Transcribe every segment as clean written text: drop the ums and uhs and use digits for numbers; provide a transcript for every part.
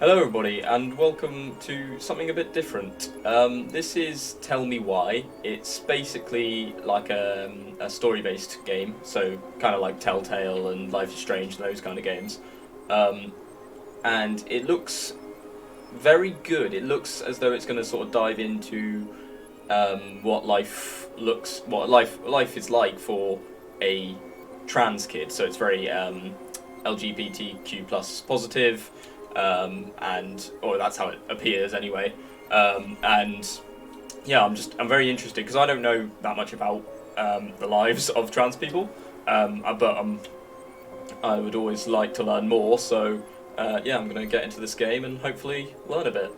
Hello everybody and welcome to something a bit different. This is Tell Me Why. It's basically like a story-based game, so kind of like Telltale and Life is Strange and those kind of games. And it looks very good. It looks as though it's going to sort of dive into what life is like for a trans kid. So it's very LGBTQ plus positive. Or that's how it appears anyway. And yeah, I'm very interested because I don't know that much about the lives of trans people, but I would always like to learn more. So yeah, I'm gonna get into this game and hopefully learn a bit.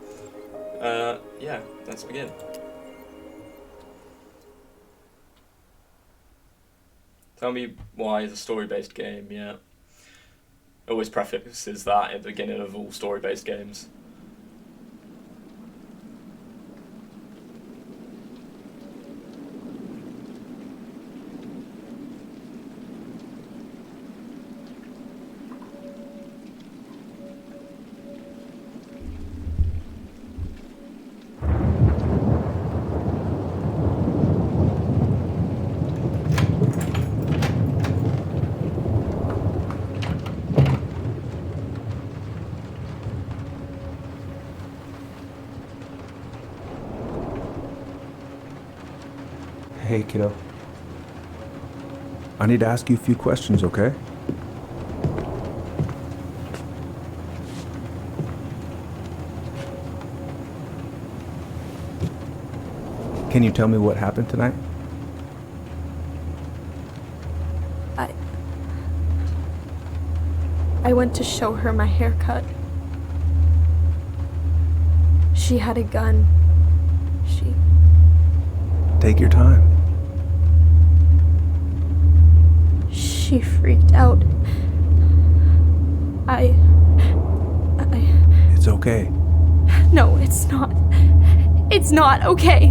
Yeah, let's begin. Tell Me Why is a story-based game. Yeah. Always prefaces that at the beginning of all story-based games. Hey, kiddo. I need to ask you a few questions, okay? Can you tell me what happened tonight? I went to show her my haircut. She had a gun. Take your time. She freaked out. It's okay. No, it's not. It's not okay.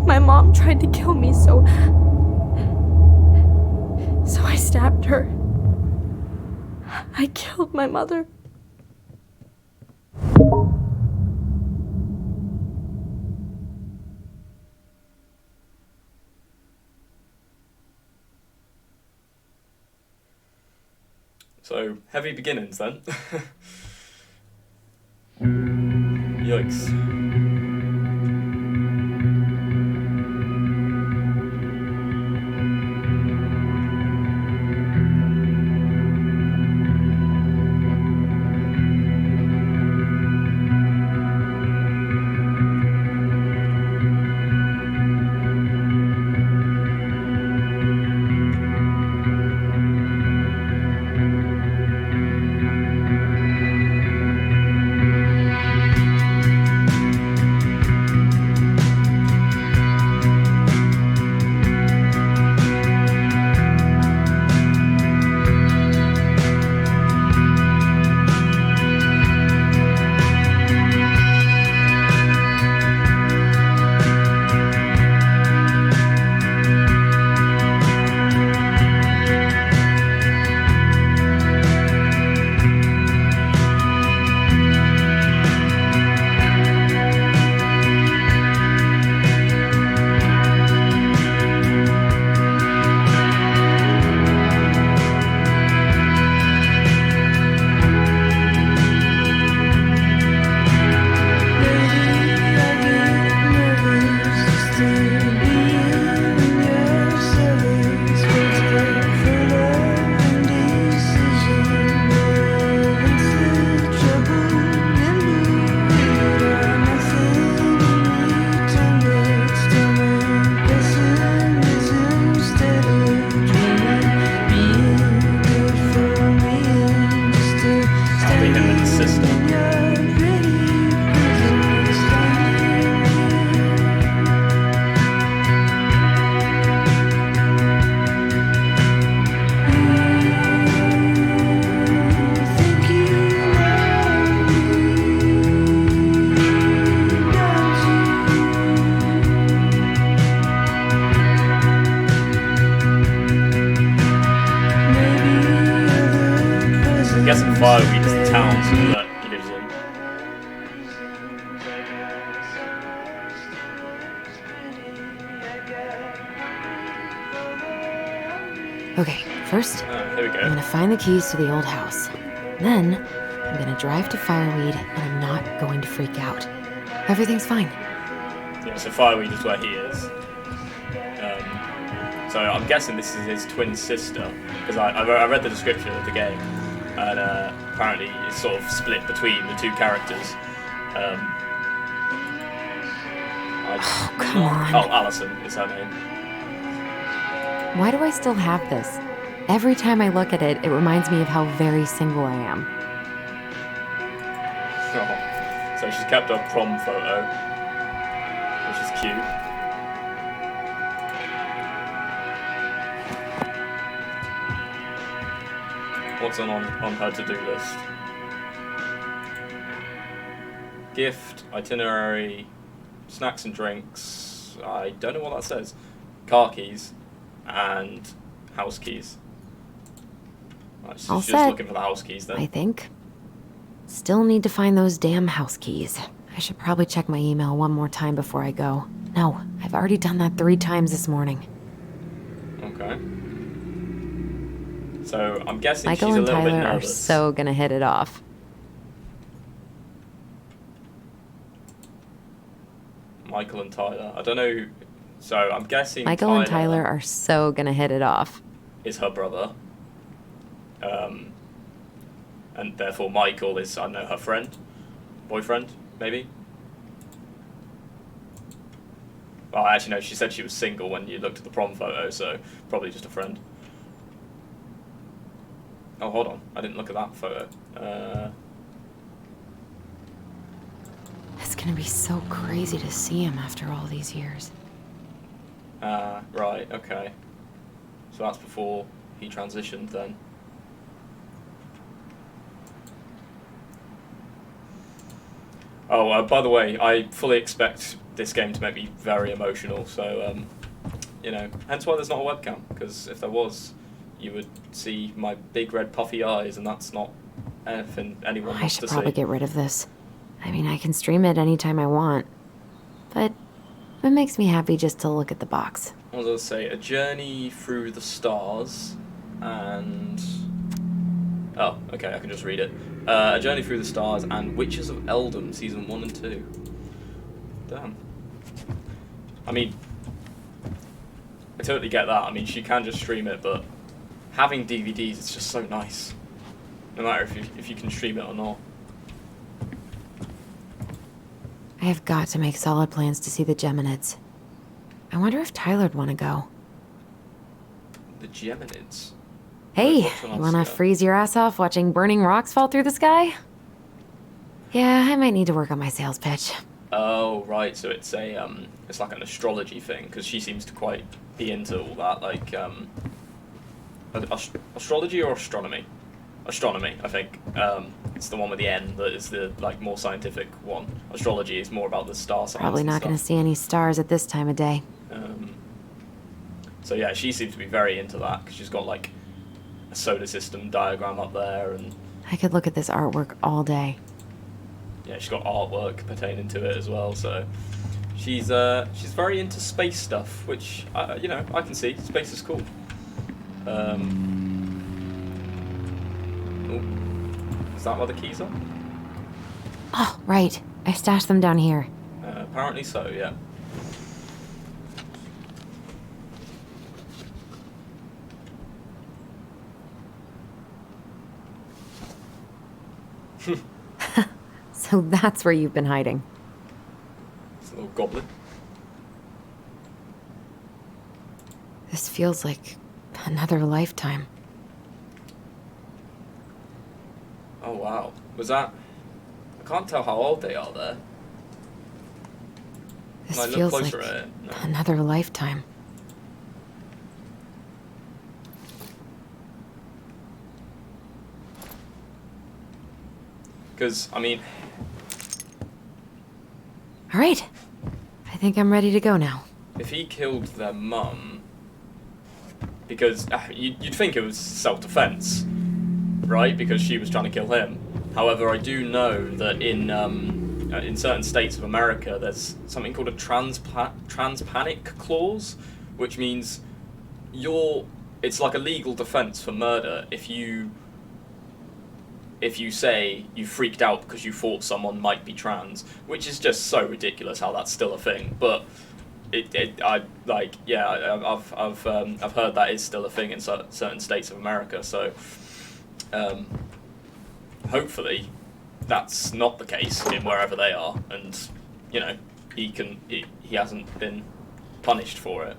My mom tried to kill me, so I stabbed her. I killed my mother. So, heavy beginnings then. Yikes. Okay, first, Here we I'm go. gonna find the keys to the old house. Then, I'm gonna drive to Fireweed, and I'm not going to freak out. Everything's fine. Yeah, so Fireweed is where he is. So I'm guessing this is his twin sister, because I read the description of the game, and apparently it's sort of split between the two characters. Come on. Oh, Alison is her name. Why do I still have this? Every time I look at it, it reminds me of how very single I am. Oh. So she's kept her prom photo, which is cute. What's on her to-do list? Gift, itinerary, snacks and drinks. I don't know what that says. Car keys and house keys. Right, so All she's just set, looking for the house keys then. I think. Still need to find those damn house keys. I should probably check my email one more time before I go. No, I've already done that 3 times this morning. Okay. So I'm guessing Michael she's a and little bit Tyler are nervous. so gonna hit it off. Michael and Tyler. I don't know. So I'm guessing Michael and Tyler are so gonna hit it off. is her brother. And therefore Michael is, I don't know, her friend? Boyfriend, maybe? Well, actually, no, she said she was single when you looked at the prom photo, so probably just a friend. Oh, hold on. I didn't look at that photo. It's gonna be so crazy to see him after all these years. Right, okay. So that's before he transitioned then. Oh, by the way, I fully expect this game to make me very emotional, so, you know, hence why there's not a webcam, because if there was, you would see my big red puffy eyes, and that's not anything anyone I wants should to probably see. get rid of this. I mean, I can stream it anytime I want. But it makes me happy just to look at the box. What was I say? A Journey Through the Stars, and... Oh, okay, I can just read it. A Journey Through the Stars and Witches of Eldom, Season 1 and 2. Damn. I mean, I totally get that. I mean, she can just stream it, but having DVDs is just so nice. No matter if you can stream it or not. I have got to make solid plans to see the Geminids. I wonder if Tyler'd want to go. The Geminids. Hey, What's you on want to Oscar? freeze your ass off watching burning rocks fall through the sky? Yeah, I might need to work on my sales pitch. Oh, right, so it's a, it's like an astrology thing, because she seems to quite be into all that, like, astrology or astronomy? Astronomy, I think. It's the one with the N that is the, like, more scientific one. Astrology is more about the star signs. Probably not going to see any stars at this time of day. So yeah, she seems to be very into that, because she's got, like, a solar system diagram up there, and I could look at this artwork all day. yeah, she's got artwork pertaining to it as well, so she's very into space stuff, which, you know, I can see. Space is cool. Oh, is that where the keys are? Oh, right. I stashed them down here. Apparently so, yeah. So that's where you've been hiding. It's a little goblin. This feels like another lifetime. Oh wow. Was that... I can't tell how old they are there. This Can I look feels closer like at it? No. another lifetime. Because, I mean... All right. I think I'm ready to go now. If he killed their mum, because you'd think it was self-defense, right? Because she was trying to kill him. However, I do know that in certain states of America, there's something called a transpanic clause, which means it's like a legal defense for murder if you say you freaked out because you thought someone might be trans, which is just so ridiculous how that's still a thing. But I've heard that is still a thing in certain states of America. So hopefully that's not the case in wherever they are, and he hasn't been punished for it.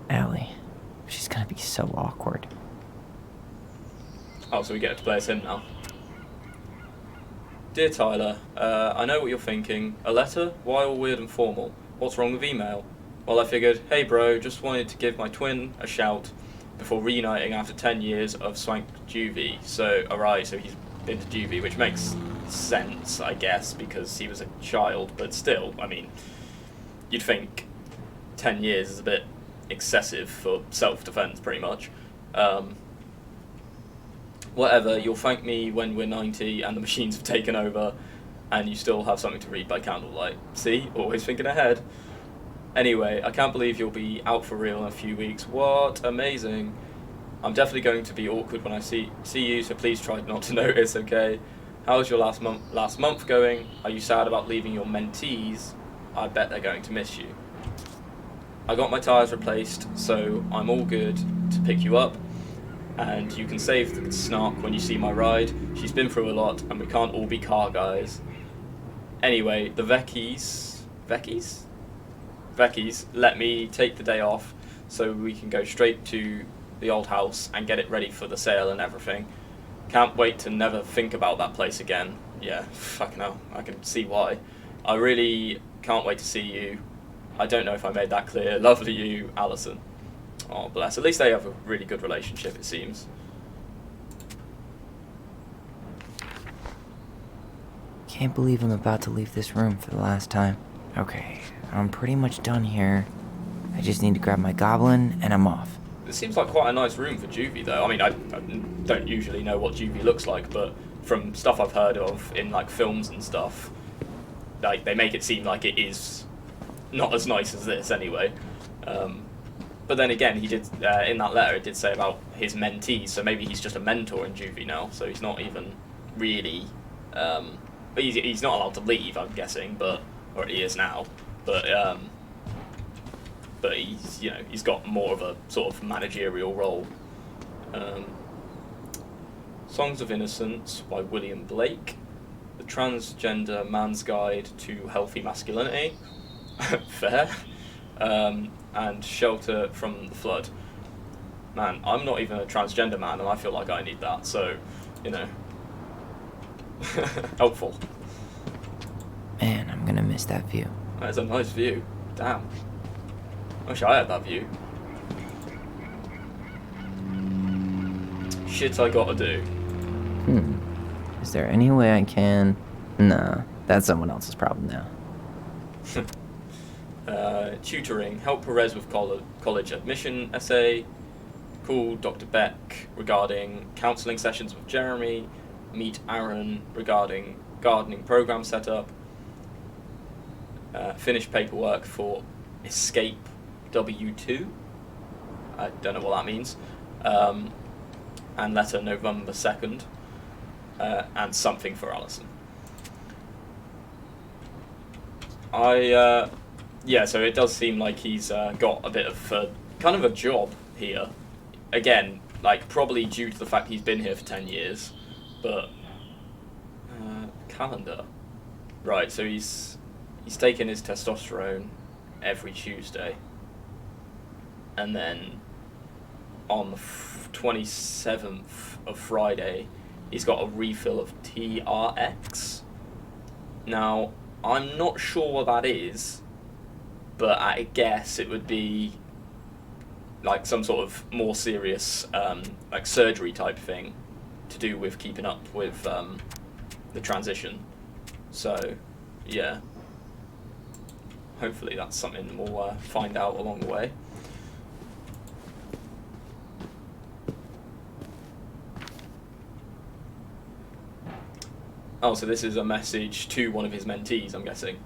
Allie, she's gonna be so awkward. Oh, so we get to play as him now. Dear Tyler, I know what you're thinking. A letter? Why all weird and formal? What's wrong with email? Well, I figured, hey bro, just wanted to give my twin a shout before reuniting after 10 years of swank juvie. So, alright, so he's been to juvie, which makes sense, I guess, because he was a child, but still, I mean, you'd think 10 years is a bit excessive for self-defense, pretty much. Whatever, you'll thank me when we're 90 and the machines have taken over and you still have something to read by candlelight. See? Always thinking ahead. Anyway, I can't believe you'll be out for real in a few weeks. What? Amazing. I'm definitely going to be awkward when I see you, so please try not to notice, okay? How's your last month going? Are you sad about leaving your mentees? I bet they're going to miss you. I got my tyres replaced, so I'm all good to pick you up. And you can save the snark when you see my ride. She's been through a lot, and we can't all be car guys. Anyway, the Vecchies let me take the day off so we can go straight to the old house and get it ready for the sale and everything. Can't wait to never think about that place again. Yeah, fucking hell, I can see why. I really can't wait to see you. I don't know if I made that clear. Lovely you, Alison. Oh, bless. At least they have a really good relationship, it seems. Can't believe I'm about to leave this room for the last time. Okay, I'm pretty much done here. I just need to grab my goblin and I'm off. It seems like quite a nice room for juvie, though. I mean, I don't usually know what juvie looks like, but from stuff I've heard of in like films and stuff, like they make it seem like it is not as nice as this anyway. But then again, he did in that letter it did say about his mentees, so maybe he's just a mentor in juvie now. So he's not even really, but he's not allowed to leave, I'm guessing, or he is now. But he's got more of a sort of managerial role. Songs of Innocence by William Blake, The Transgender Man's Guide to Healthy Masculinity, fair. And Shelter from the Flood. Man, I'm not even a transgender man, and I feel like I need that, so, helpful. Man, I'm gonna miss that view. That's a nice view. Damn. I wish I had that view. Shit I gotta do. Is there any way I can... Nah, that's someone else's problem now. Tutoring. Help Perez with college admission essay. Call Dr. Beck regarding counselling sessions with Jeremy. Meet Aaron regarding gardening program setup. Finish paperwork for Escape W2. I don't know what that means. And letter November 2nd. And something for Alison. Yeah, so it does seem like he's got a bit of kind of a job here. Again, like probably due to the fact he's been here for 10 years, but calendar. Right, so he's taking his testosterone every Tuesday, and then on the 27th of Friday, he's got a refill of TRX. Now, I'm not sure what that is, but I guess it would be like some sort of more serious like surgery type thing to do with keeping up with the transition. So, yeah. Hopefully that's something we'll find out along the way. Oh, so this is a message to one of his mentees, I'm guessing.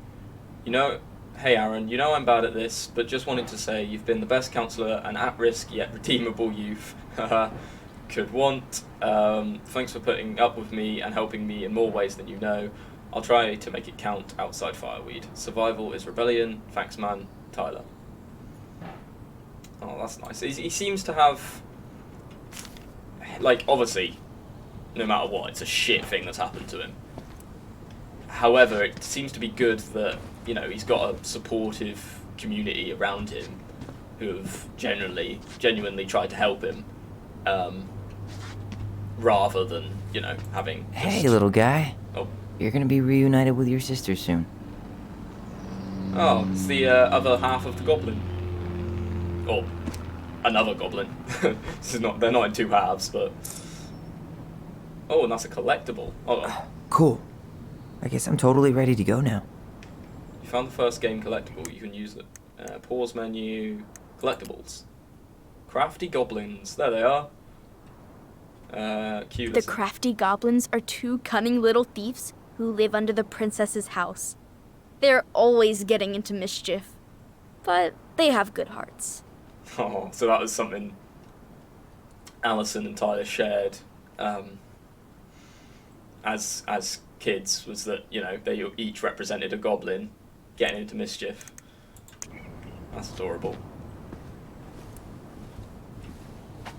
Hey Aaron, you know I'm bad at this, but just wanted to say you've been the best counsellor and at-risk yet redeemable youth. Could want. Thanks for putting up with me and helping me in more ways than you know. I'll try to make it count outside Fireweed. Survival is rebellion. Thanks, man. Tyler. Oh, that's nice. He seems to have... Like, obviously, no matter what, it's a shit thing that's happened to him. However, it seems to be good that, you know, he's got a supportive community around him who have genuinely tried to help him, rather than, you know, having... Hey, little guy. Oh. You're gonna be reunited with your sister soon. Oh, it's the other half of the goblin. Or another goblin. This is not. They're not in two halves, but. Oh, and that's a collectible. Oh, Cool. I guess I'm totally ready to go now. you found the first game collectible. You can use it. Pause menu. Collectibles. Crafty goblins. There they are. Cute. The crafty goblins are two cunning little thieves who live under the princess's house. They're always getting into mischief, but they have good hearts. Oh, so that was something Alison and Tyler shared as kids, was that, you know, they each represented a goblin getting into mischief. That's adorable.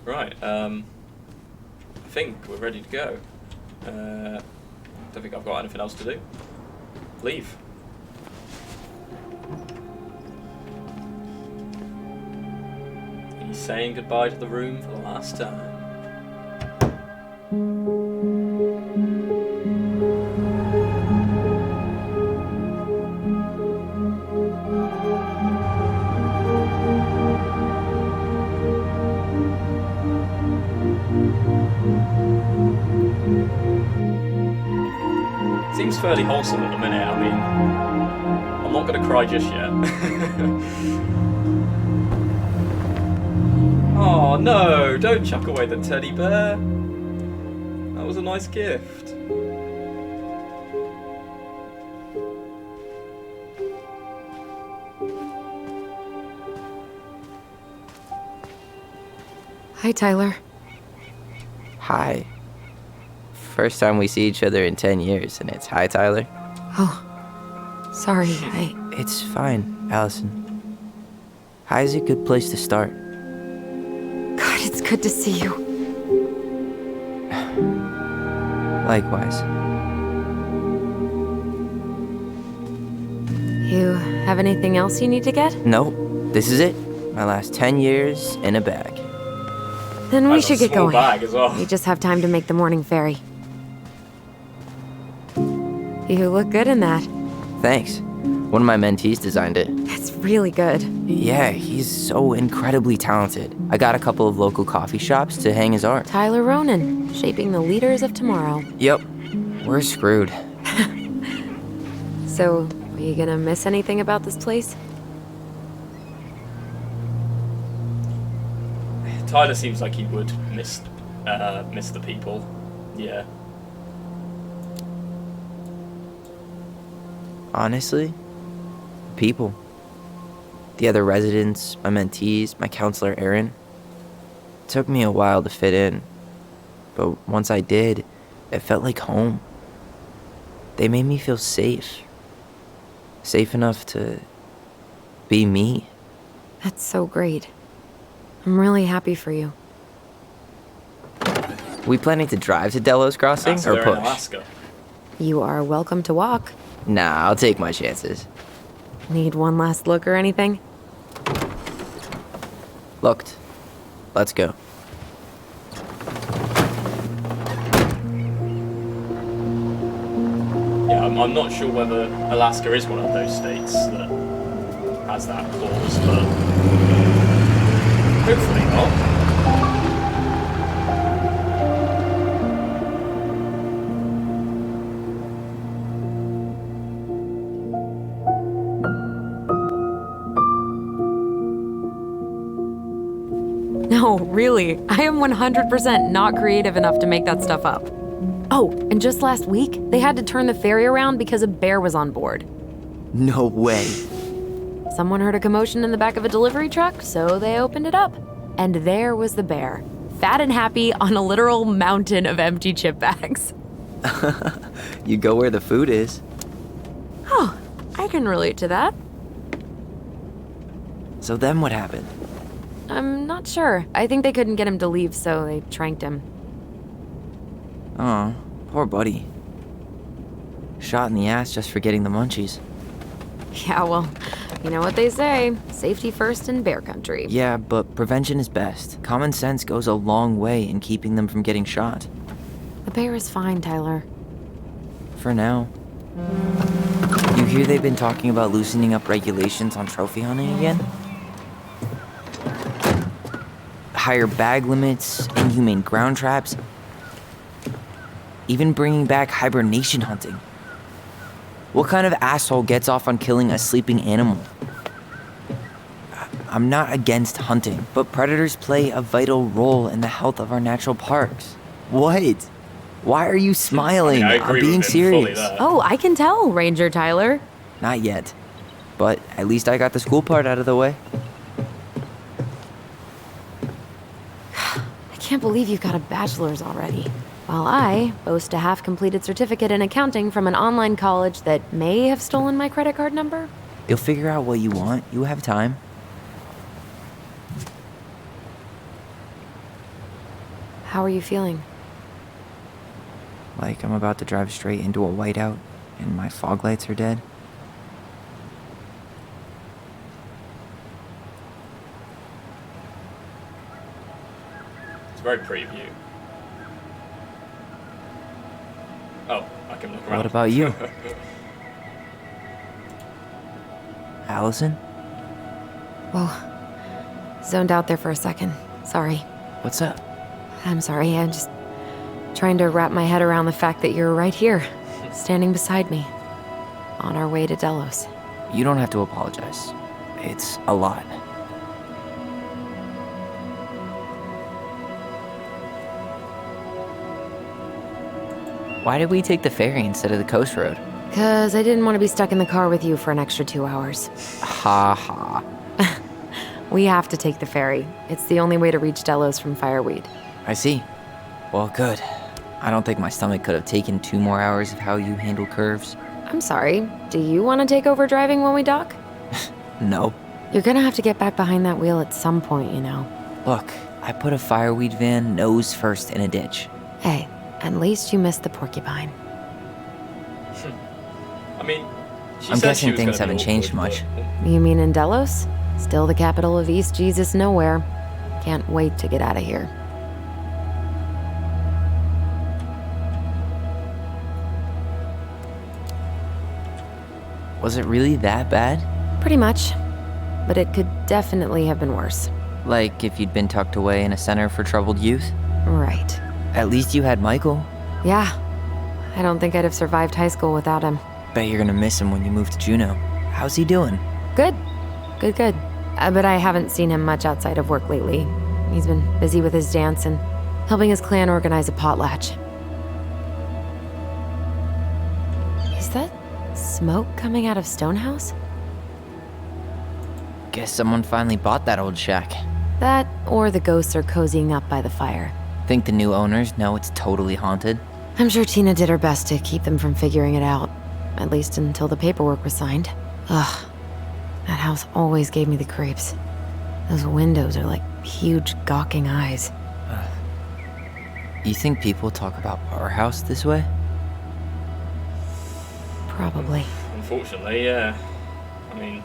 Right, I think we're ready to go. Don't think I've got anything else to do. Leave. He's saying goodbye to the room for the last time. Seems fairly wholesome at the minute. I mean, I'm not going to cry just yet. Oh no, don't chuck away the teddy bear. That was a nice gift. Hi, Tyler. Hi. First time we see each other in 10 years, and it's hi, Tyler. Oh, sorry, It's fine, Allison. Hi is a good place to start. God, it's good to see you. Likewise. You have anything else you need to get? Nope, this is it. My last 10 years in a bag. Then we That's a should get small going. bag as well. We just have time to make the morning ferry. You look good in that. Thanks. One of my mentees designed it. It's really good. Yeah, he's so incredibly talented. I got a couple of local coffee shops to hang his art. Tyler Ronan, shaping the leaders of tomorrow. Yep, we're screwed. So, are you gonna miss anything about this place? Tyler seems like he would miss the people. Yeah. Honestly, people. The other residents, my mentees, my counselor Aaron. It took me a while to fit in, but once I did, it felt like home. They made me feel safe. Safe enough to be me. That's so great. I'm really happy for you. We planning to drive to Delos Crossing That's or there in push? Alaska. You are welcome to walk. Nah, I'll take my chances. Need one last look or anything? Looked. Let's go. Yeah, I'm not sure whether Alaska is one of those states that has that clause, but hopefully not. No, really. I am 100% not creative enough to make that stuff up. Oh, and just last week, they had to turn the ferry around because a bear was on board. No way. Someone heard a commotion in the back of a delivery truck, so they opened it up. And there was the bear, fat and happy on a literal mountain of empty chip bags. You go where the food is. Oh, I can relate to that. So then what happened? I'm not sure. I think they couldn't get him to leave, so they tranked him. Oh, poor buddy. Shot in the ass just for getting the munchies. Yeah, well, you know what they say. Safety first in bear country. Yeah, but prevention is best. Common sense goes a long way in keeping them from getting shot. The bear is fine, Tyler. For now. You hear they've been talking about loosening up regulations on trophy hunting again? Higher bag limits, inhumane ground traps, even bringing back hibernation hunting. What kind of asshole gets off on killing a sleeping animal? I'm not against hunting, but predators play a vital role in the health of our natural parks. What? Why are you smiling? I I'm agree being with him fully serious. there. Oh, I can tell, Ranger Tyler. Not yet. But at least I got the school part out of the way. I can't believe you've got a bachelor's already. While I boast a half-completed certificate in accounting from an online college that may have stolen my credit card number. You'll figure out what you want. You have time. How are you feeling? Like I'm about to drive straight into a whiteout and my fog lights are dead. It's a very pretty view. Oh, I can look around. What about you? Allison? Whoa. Zoned out there for a second. Sorry. What's up? I'm sorry. I'm just trying to wrap my head around the fact that you're right here, standing beside me, on our way to Delos. You don't have to apologize. It's a lot. Why did we take the ferry instead of the coast road? 'Cause I didn't want to be stuck in the car with you for an extra 2 hours. Ha ha. We have to take the ferry. It's the only way to reach Delos from Fireweed. I see. Well, good. I don't think my stomach could have taken 2 more hours of how you handle curves. I'm sorry. Do you want to take over driving when we dock? No. You're gonna have to get back behind that wheel at some point, you know. Look, I put a fireweed van nose first in a ditch. Hey, at least you missed the porcupine. I mean, she I'm said she guessing was things gonna be haven't changed awkward, much. but- You mean in Delos? Still the capital of East Jesus Nowhere. Can't wait to get out of here. Was it really that bad? Pretty much. But it could definitely have been worse. Like if you'd been tucked away in a center for troubled youth? Right. At least you had Michael. Yeah. I don't think I'd have survived high school without him. Bet you're gonna miss him when you move to Juneau. How's he doing? Good. Good. But I haven't seen him much outside of work lately. He's been busy with his dance and helping his clan organize a potlatch. Is that smoke coming out of Stonehouse? Guess someone finally bought that old shack. That, or the ghosts are cozying up by the fire. Think the new owners know it's totally haunted? I'm sure Tina did her best to keep them from figuring it out. At least until the paperwork was signed. Ugh. That house always gave me the creeps. Those windows are like huge gawking eyes. You think people talk about our house this way? Probably. Unfortunately, yeah. I mean,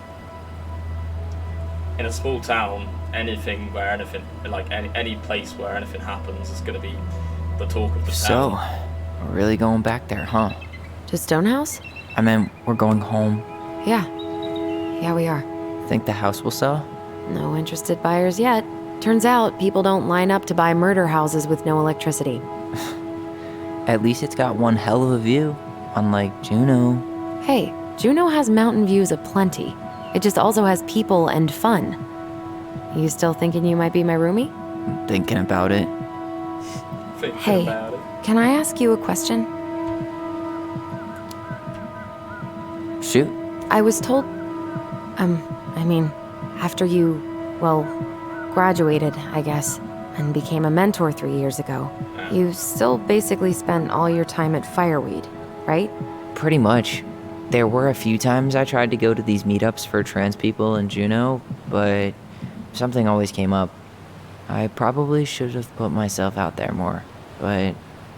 in a small town, anything where anything, like any place where anything happens is going to be the talk of the So, town. we're really going back there, huh? To Stonehouse? I meant, we're going home. Yeah. Yeah, we are. Think the house will sell? No interested buyers yet. Turns out people don't line up to buy murder houses with no electricity. At least it's got one hell of a view, unlike Juneau. Hey, Juneau has mountain views aplenty. It just also has people and fun. You still thinking you might be my roomie? Thinking about it. Thinking Hey. about it. Can I ask you a question? Shoot. I was told I mean, after you, well, graduated, I guess, and became a mentor 3 years ago, you still basically spent all your time at Fireweed, right? Pretty much. There were a few times I tried to go to these meetups for trans people in Juneau, but something always came up. I probably should have put myself out there more, but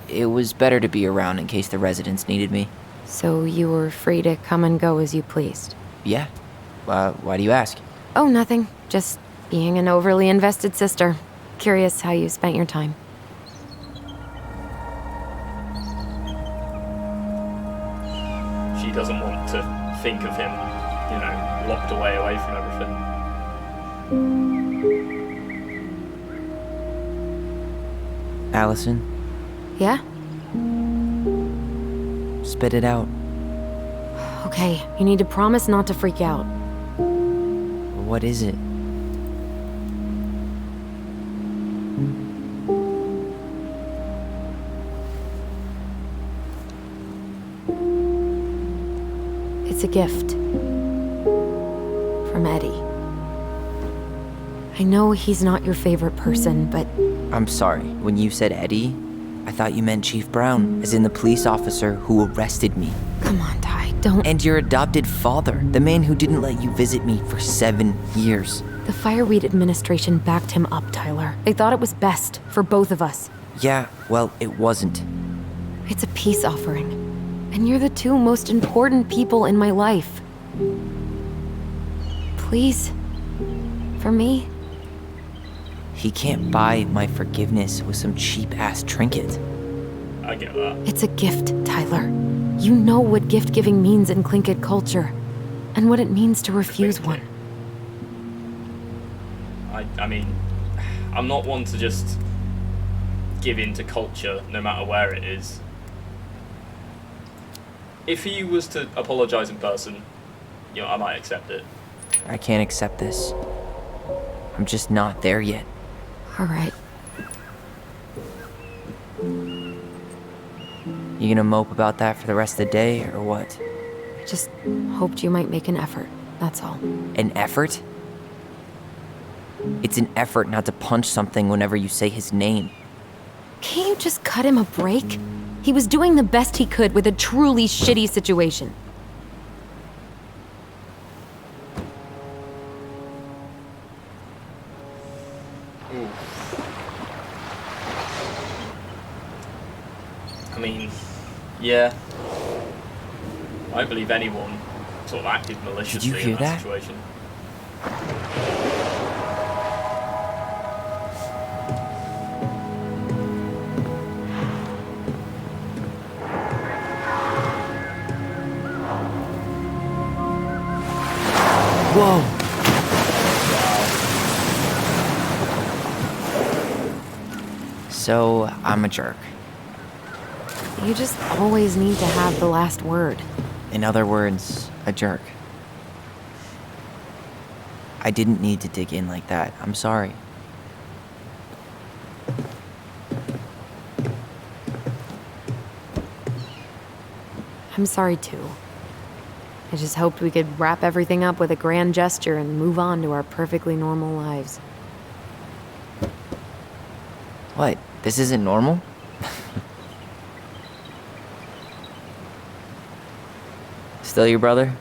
it was better to be around in case the residents needed me. So you were free to come and go as you pleased? Yeah. Why do you ask? Oh, nothing. Just being an overly invested sister. Curious how you spent your time. She doesn't want to think of him, locked away from everything. Allison, Yeah? spit it out. Okay, you need to promise not to freak out. What is it? It's a gift. From Eddie. I know he's not your favorite person, but I'm sorry. When you said Eddie, I thought you meant Chief Brown, as in the police officer who arrested me. come on, Ty, don't. And your adopted father, the man who didn't let you visit me for 7 years. The Fireweed administration backed him up, Tyler. They thought it was best for both of us. Yeah, well, it wasn't. It's a peace offering. And you're the two most important people in my life. Please. For me. He can't buy my forgiveness with some cheap-ass trinket. I get that. It's a gift, Tyler. You know what gift-giving means in Tlingit culture. And what it means to refuse one. I mean, I'm not one to just give in to culture, no matter where it is. If he was to apologize in person, I might accept it. I can't accept this. I'm just not there yet. All right. You gonna mope about that for the rest of the day, or what? I just hoped you might make an effort, that's all. An effort? It's an effort not to punch something whenever you say his name. Can't you just cut him a break? He was doing the best he could with a truly shitty situation. I mean, yeah. I believe anyone sort of acted maliciously Did you hear in that that? situation. Whoa! So, I'm a jerk. You just always need to have the last word. In other words, a jerk. I didn't need to dig in like that. I'm sorry. I'm sorry too. I just hoped we could wrap everything up with a grand gesture and move on to our perfectly normal lives. What? This isn't normal? Still your brother?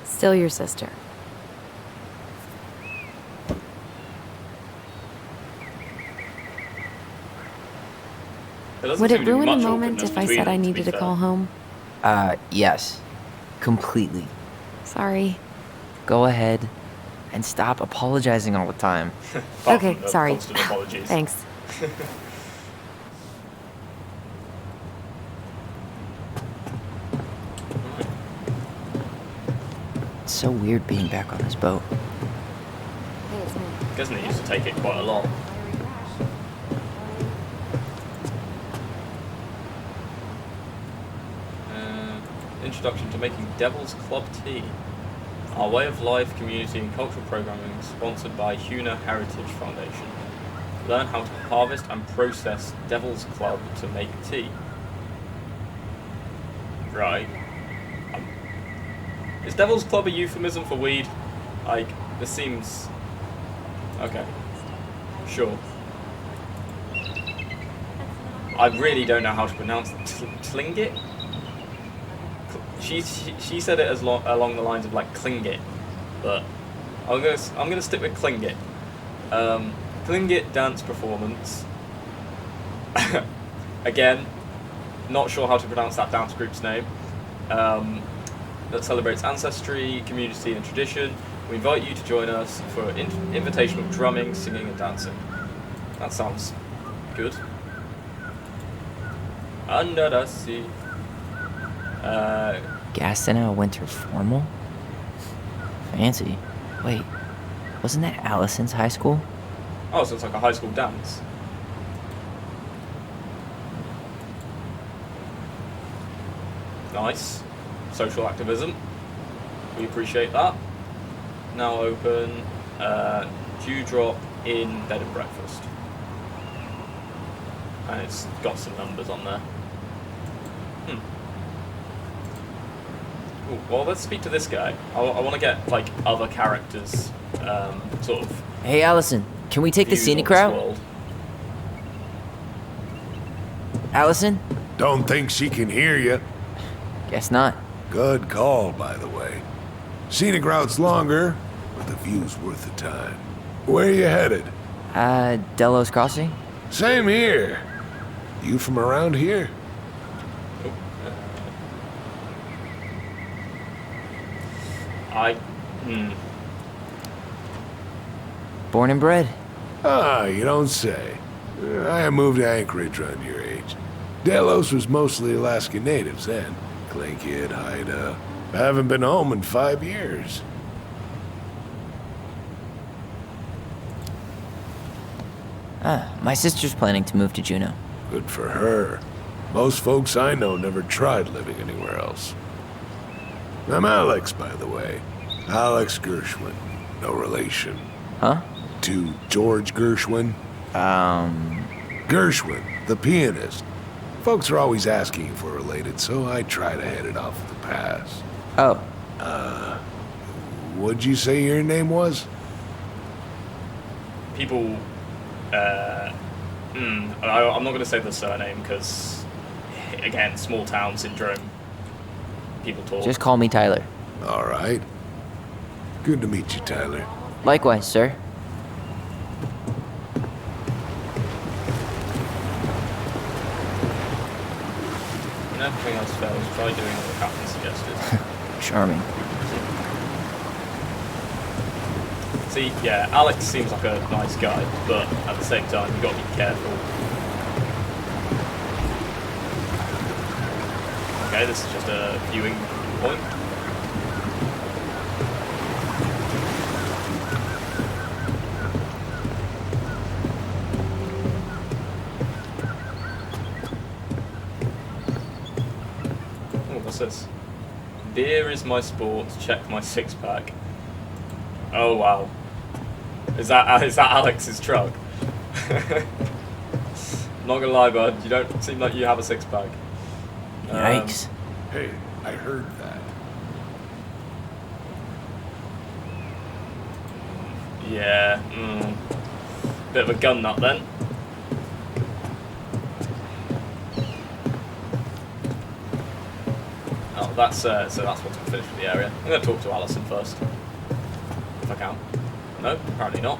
Still your sister. There doesn't Would seem it to be ruin a much moment awkwardness if I between said I them, to needed be to fair. call home? Yes. Completely. Sorry. Go ahead and stop apologizing all the time. Apart Okay, from the sorry. constant apologies. Thanks. It's so weird being back on this boat. Hey, it's me. Doesn't it used to take it quite a lot? Introduction to making Devil's Club tea. Our way of life, community and cultural programming sponsored by Huna Heritage Foundation. Learn how to harvest and process Devil's Club to make tea. Right. Is Devil's Club a euphemism for weed? Like, this seems... Okay. Sure. I really don't know how to pronounce Tlingit? She said it as along the lines of like Klingit, but I'm gonna stick with Klingit. Klingit dance performance. Again, not sure how to pronounce that dance group's name. That celebrates ancestry, community, and tradition. We invite you to join us for invitational drumming, singing, and dancing. That sounds good. Under the sea. Gaston winter formal? Fancy. Wait, wasn't that Allison's high school? Oh, so it's like a high school dance. Nice. Social activism. We appreciate that. Now open. Dewdrop in bed and breakfast. And it's got some numbers on there. Ooh, well, let's speak to this guy. I want to get, like, other characters, sort of... Hey, Allison, can we take the scenic route? World. Allison? Don't think she can hear you. Guess not. Good call, by the way. Scenic route's longer, but the view's worth the time. Where are you headed? Delos Crossing? Same here. You from around here? Born and bred. Ah, you don't say. I moved to Anchorage around your age. Delos was mostly Alaska natives then. Tlingit, Haida. I haven't been home in 5 years. My sister's planning to move to Juneau. Good for her. Most folks I know never tried living anywhere else. I'm Alex, by the way. Alex Gershwin. No relation. Huh? To George Gershwin. Gershwin, the pianist. Folks are always asking if we're related, so I try to head it off at the pass. Oh. What'd you say your name was? People... I'm not going to say the surname, because, again, small town syndrome. People talk. Just call me Tyler. All right. Good to meet you, Tyler. Likewise, sir. When everything else fails, try doing what the captain suggested. Charming. See, yeah, Alex seems like a nice guy, but at the same time, you've got to be careful. Okay, this is just a viewing point. Oh, what's this? Beer is my sport, check my six-pack. Oh, wow. Is that Alex's truck? Not gonna lie, bud, you don't seem like you have a six-pack. Yikes. Hey, I heard that. Yeah, bit of a gun nut then. Oh, that's so that's what's finished with the area. I'm gonna talk to Alison first, if I can. No, apparently not.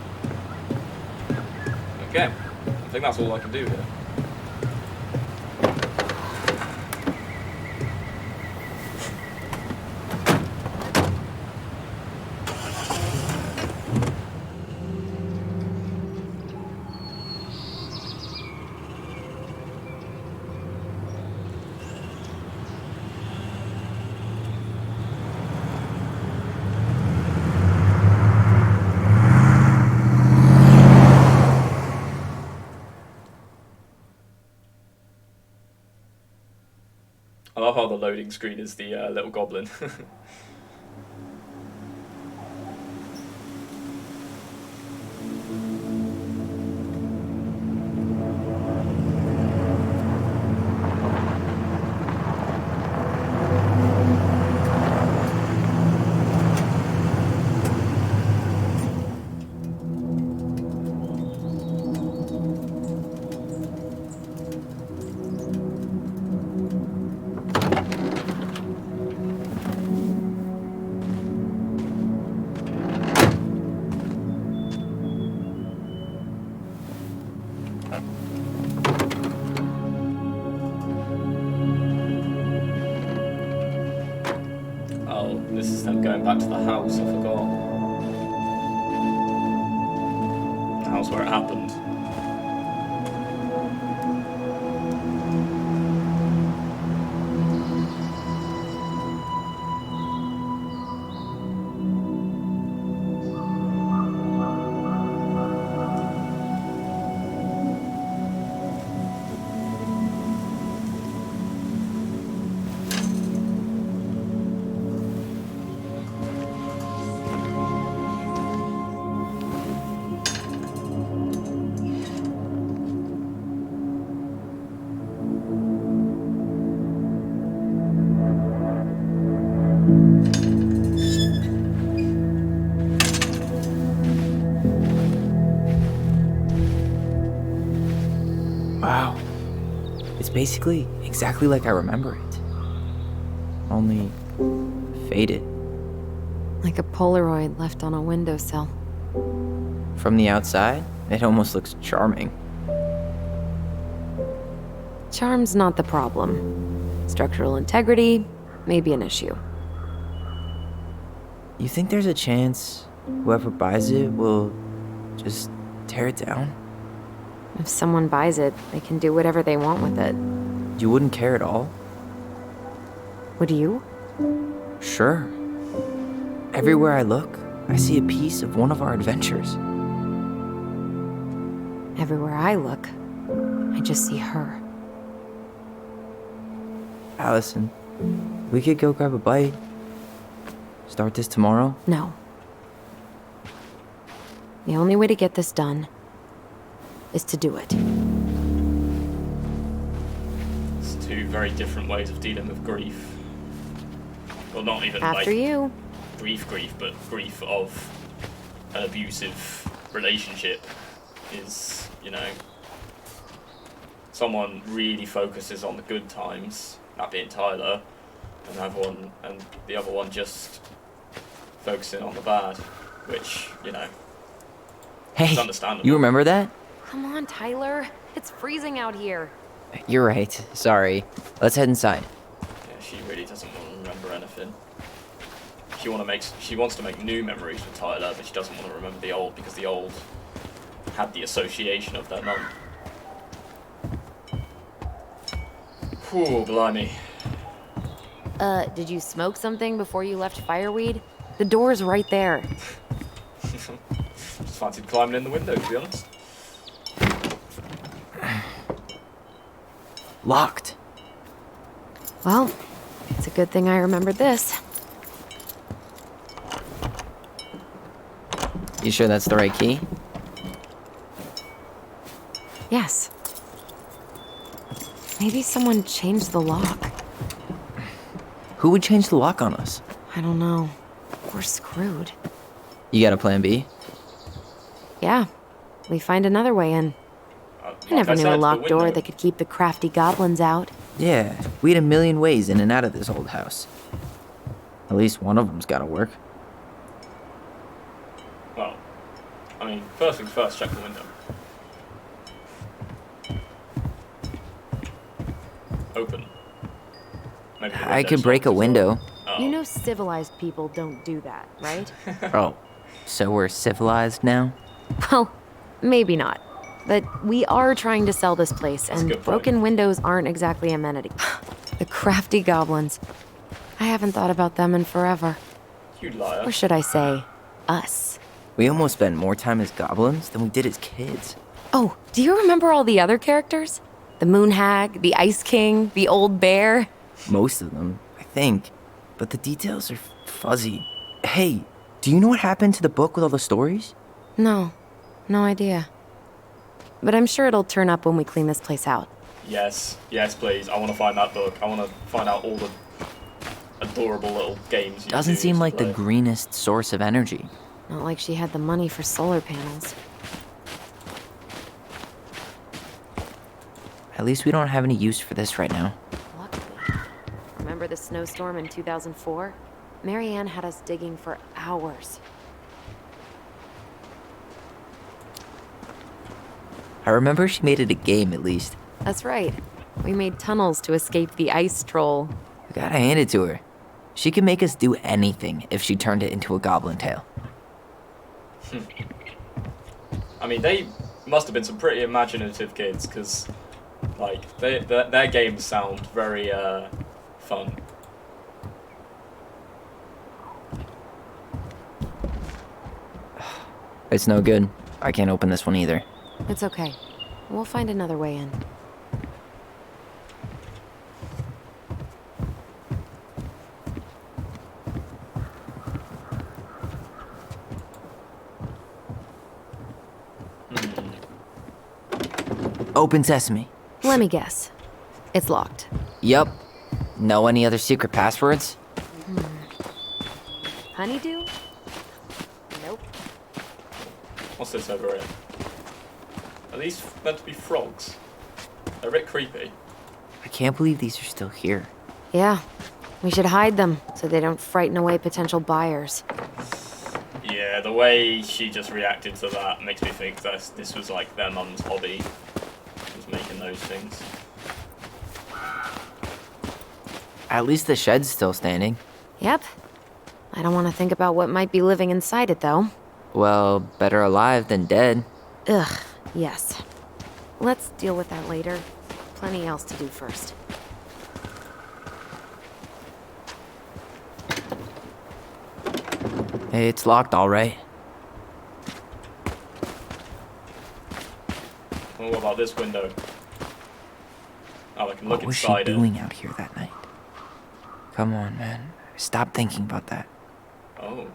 Okay, I think that's all I can do here. I love how the loading screen is the little goblin. Oh, this is them going back to the house, I forgot. The house where it happened. Wow. It's basically exactly like I remember it. Only faded. Like a Polaroid left on a windowsill. From the outside, it almost looks charming. Charm's not the problem. Structural integrity may be an issue. You think there's a chance whoever buys it will just tear it down? If someone buys it, they can do whatever they want with it. You wouldn't care at all? Would you? Sure. Everywhere I look, I see a piece of one of our adventures. Everywhere I look, I just see her. Allison, we could go grab a bite. Start this tomorrow? No. The only way to get this done is to do it. It's two very different ways of dealing with grief. Well, not even After like you. grief, but grief of an abusive relationship is, you know, someone really focuses on the good times, that being Tyler, and the other one just focusing on the bad, which, you know, Hey, it's understandable. you remember that? Come on, Tyler. It's freezing out here. You're right. Sorry. Let's head inside. Yeah, she really doesn't want to remember anything. She wants to make new memories with Tyler, but she doesn't want to remember the old because the old had the association of their mum. Whew, blimey. Did you smoke something before you left Fireweed? The door's right there. Just fancied climbing in the window, to be honest. Locked. Well, it's a good thing I remembered this. You sure that's the right key? Yes. Maybe someone changed the lock. Who would change the lock on us? I don't know. We're screwed. You got a plan B? Yeah. We find another way in. I never knew a locked door that could keep the crafty goblins out. Yeah, we had a million ways in and out of this old house. At least one of them's gotta work. Well, I mean, first things first, check the window. Open. Maybe the I could window's break a locked as window. well. Oh. You know civilized people don't do that, right? Oh, so we're civilized now? Well, maybe not. But we are trying to sell this place, That's a and good point. broken windows aren't exactly amenity. The crafty goblins. I haven't thought about them in forever. You liar. Or should I say, us. We almost spent more time as goblins than we did as kids. Oh, do you remember all the other characters? The Moon Hag, the Ice King, the Old Bear? Most of them, I think. But the details are fuzzy. Hey, do you know what happened to the book with all the stories? No idea. But I'm sure it'll turn up when we clean this place out. Yes, please. I want to find that book. I want to find out all the adorable little games. You Doesn't do seem to like the play. greenest source of energy. Not like she had the money for solar panels. At least we don't have any use for this right now. Luckily. Remember the snowstorm in 2004? Marianne had us digging for hours. I remember she made it a game at least. That's right. We made tunnels to escape the ice troll. I gotta hand it to her. She could make us do anything if she turned it into a goblin tale. I mean, they must have been some pretty imaginative kids, because, like, their games sound very fun. It's no good. I can't open this one either. It's okay. We'll find another way in. Open sesame. Let me guess. It's locked. Yup. Know any other secret passwords? Honeydew? Nope. What's this over here? Are these meant to be frogs? They're a bit creepy. I can't believe these are still here. Yeah. We should hide them so they don't frighten away potential buyers. Yeah, the way she just reacted to that makes me think that this was like their mum's hobby, was making those things. At least the shed's still standing. Yep. I don't want to think about what might be living inside it, though. Well, better alive than dead. Ugh, yes. Let's deal with that later. Plenty else to do first. Hey, it's locked, all right. Well, what about this window? Oh, I can look What was she inside it. doing out here that night? Come on, man. Stop thinking about that. Oh.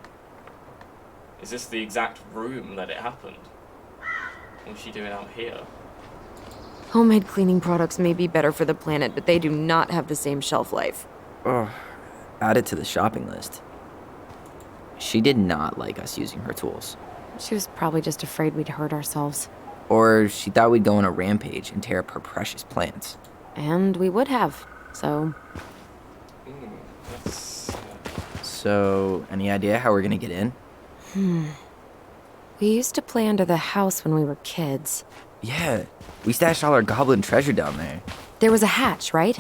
Is this the exact room that it happened? What's she doing out here? Homemade cleaning products may be better for the planet, but they do not have the same shelf life. Ugh. Add it to the shopping list. She did not like us using her tools. She was probably just afraid we'd hurt ourselves. Or she thought we'd go on a rampage and tear up her precious plants. And we would have, so... Ooh, that's... So, any idea how we're gonna get in? We used to play under the house when we were kids. Yeah, we stashed all our goblin treasure down there. There was a hatch, right?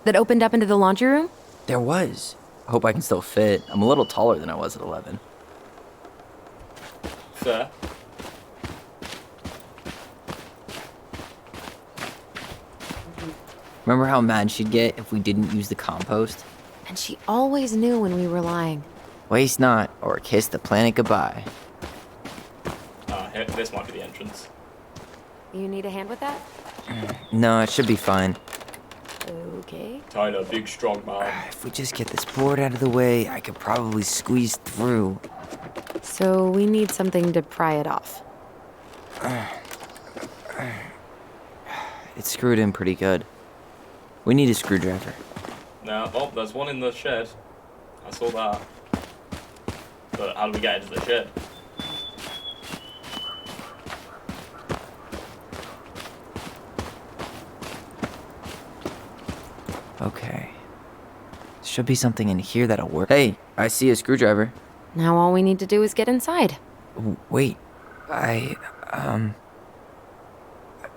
That opened up into the laundry room? There was. I hope I can still fit. I'm a little taller than I was at 11. fair. Remember how mad she'd get if we didn't use the compost? And she always knew when we were lying. Waste not, or kiss the planet goodbye. Here, this might be the entrance. You need a hand with that? No, it should be fine. Okay. Tyler, big strong man. If we just get this board out of the way, I could probably squeeze through. So we need something to pry it off. It's screwed in pretty good. We need a screwdriver. Now, oh, there's one in the shed. I saw that. But how do we get into the shed? Okay. Should be something in here that'll work. Hey, I see a screwdriver. Now all we need to do is get inside. Wait, I'm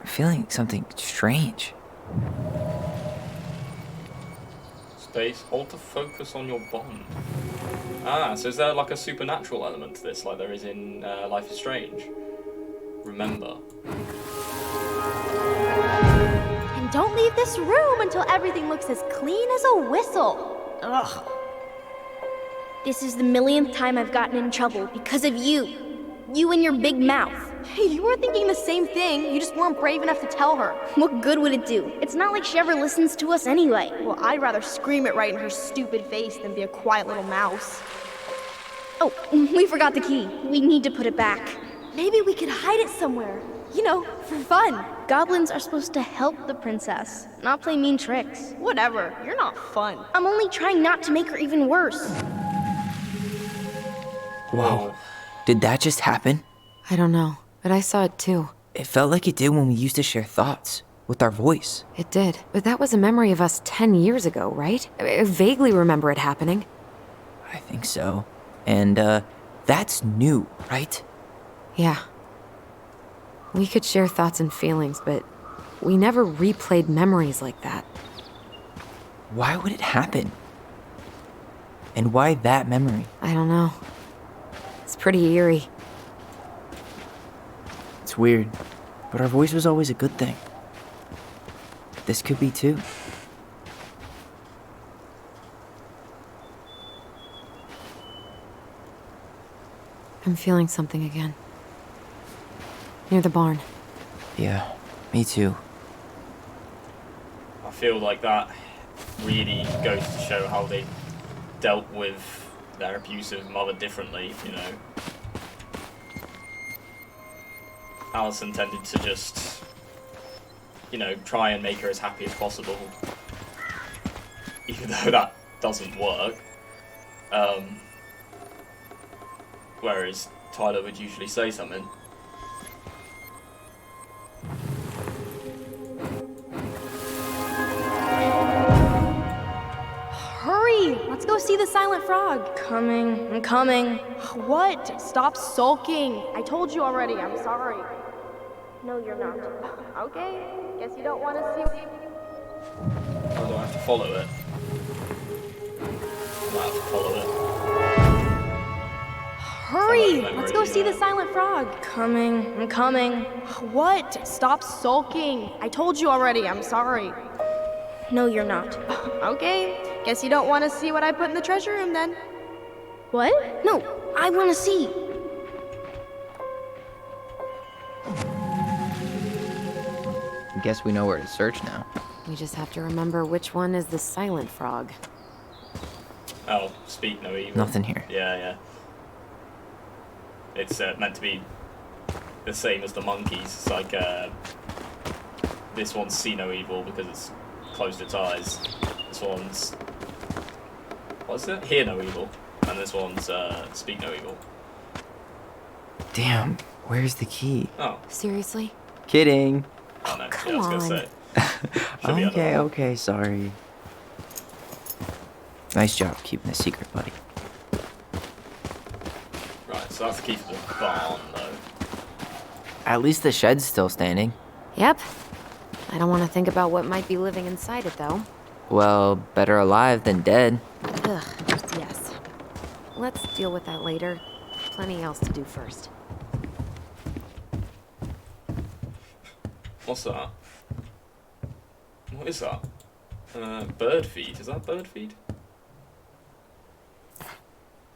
feeling something strange. Space, hold to focus on your bond. Ah, so is there like a supernatural element to this, like there is in Life is Strange? Remember. And don't leave this room until everything looks as clean as a whistle. Ugh. This is the millionth time I've gotten in trouble because of you. You and your big mouth. Hey, you were thinking the same thing. You just weren't brave enough to tell her. What good would it do? It's not like she ever listens to us anyway. Well, I'd rather scream it right in her stupid face than be a quiet little mouse. Oh, we forgot the key. We need to put it back. Maybe we could hide it somewhere. You know, for fun. Goblins are supposed to help the princess, not play mean tricks. Whatever, you're not fun. I'm only trying not to make her even worse. Whoa. Did that just happen? I don't know, but I saw it too. It felt like it did when we used to share thoughts with our voice. It did, but that was a memory of us 10 years ago, right? I vaguely remember it happening. I think so. And, that's new, right? Yeah. We could share thoughts and feelings, but we never replayed memories like that. Why would it happen? And why that memory? I don't know. It's pretty eerie. It's weird, but our voice was always a good thing. This could be too. I'm feeling something again. Near the barn. Yeah, me too. I feel like that really goes to show how they dealt with their abusive mother differently, you know. Allison tended to just, you know, try and make her as happy as possible, even though that doesn't work. Whereas Tyler would usually say something. Hurry! Let's go see the silent frog. Coming. I'm coming. What? Stop sulking. I told you already. I'm sorry. No, you're not. Okay. Guess you don't want to see. Oh, do I have to follow it? I might have to follow it. Hurry! Let's go see the silent frog. Coming. I'm coming. What? Stop sulking. I told you already. I'm sorry. No, you're not. Okay. Guess you don't want to see what I put in the treasure room then. What? No, I want to see. Guess we know where to search now. We just have to remember which one is the silent frog. Oh, speak no evil. Nothing here. Yeah, yeah. It's meant to be the same as the monkeys. It's like this one's see no evil because it's closed its eyes. This one's, what's it? Hear no evil. And this one's speak no evil. Damn, where's the key? Oh, Seriously? Kidding. oh no, come yeah, I was gonna on. say. Should be Okay, under- okay, sorry. Nice job keeping a secret, buddy. Right, so that's the key for the barn, though. At least the shed's still standing. Yep. I don't want to think about what might be living inside it, though. Well, better alive than dead. Ugh, yes. Let's deal with that later. Plenty else to do first. What's that? What is that? Bird feed. Is that bird feed?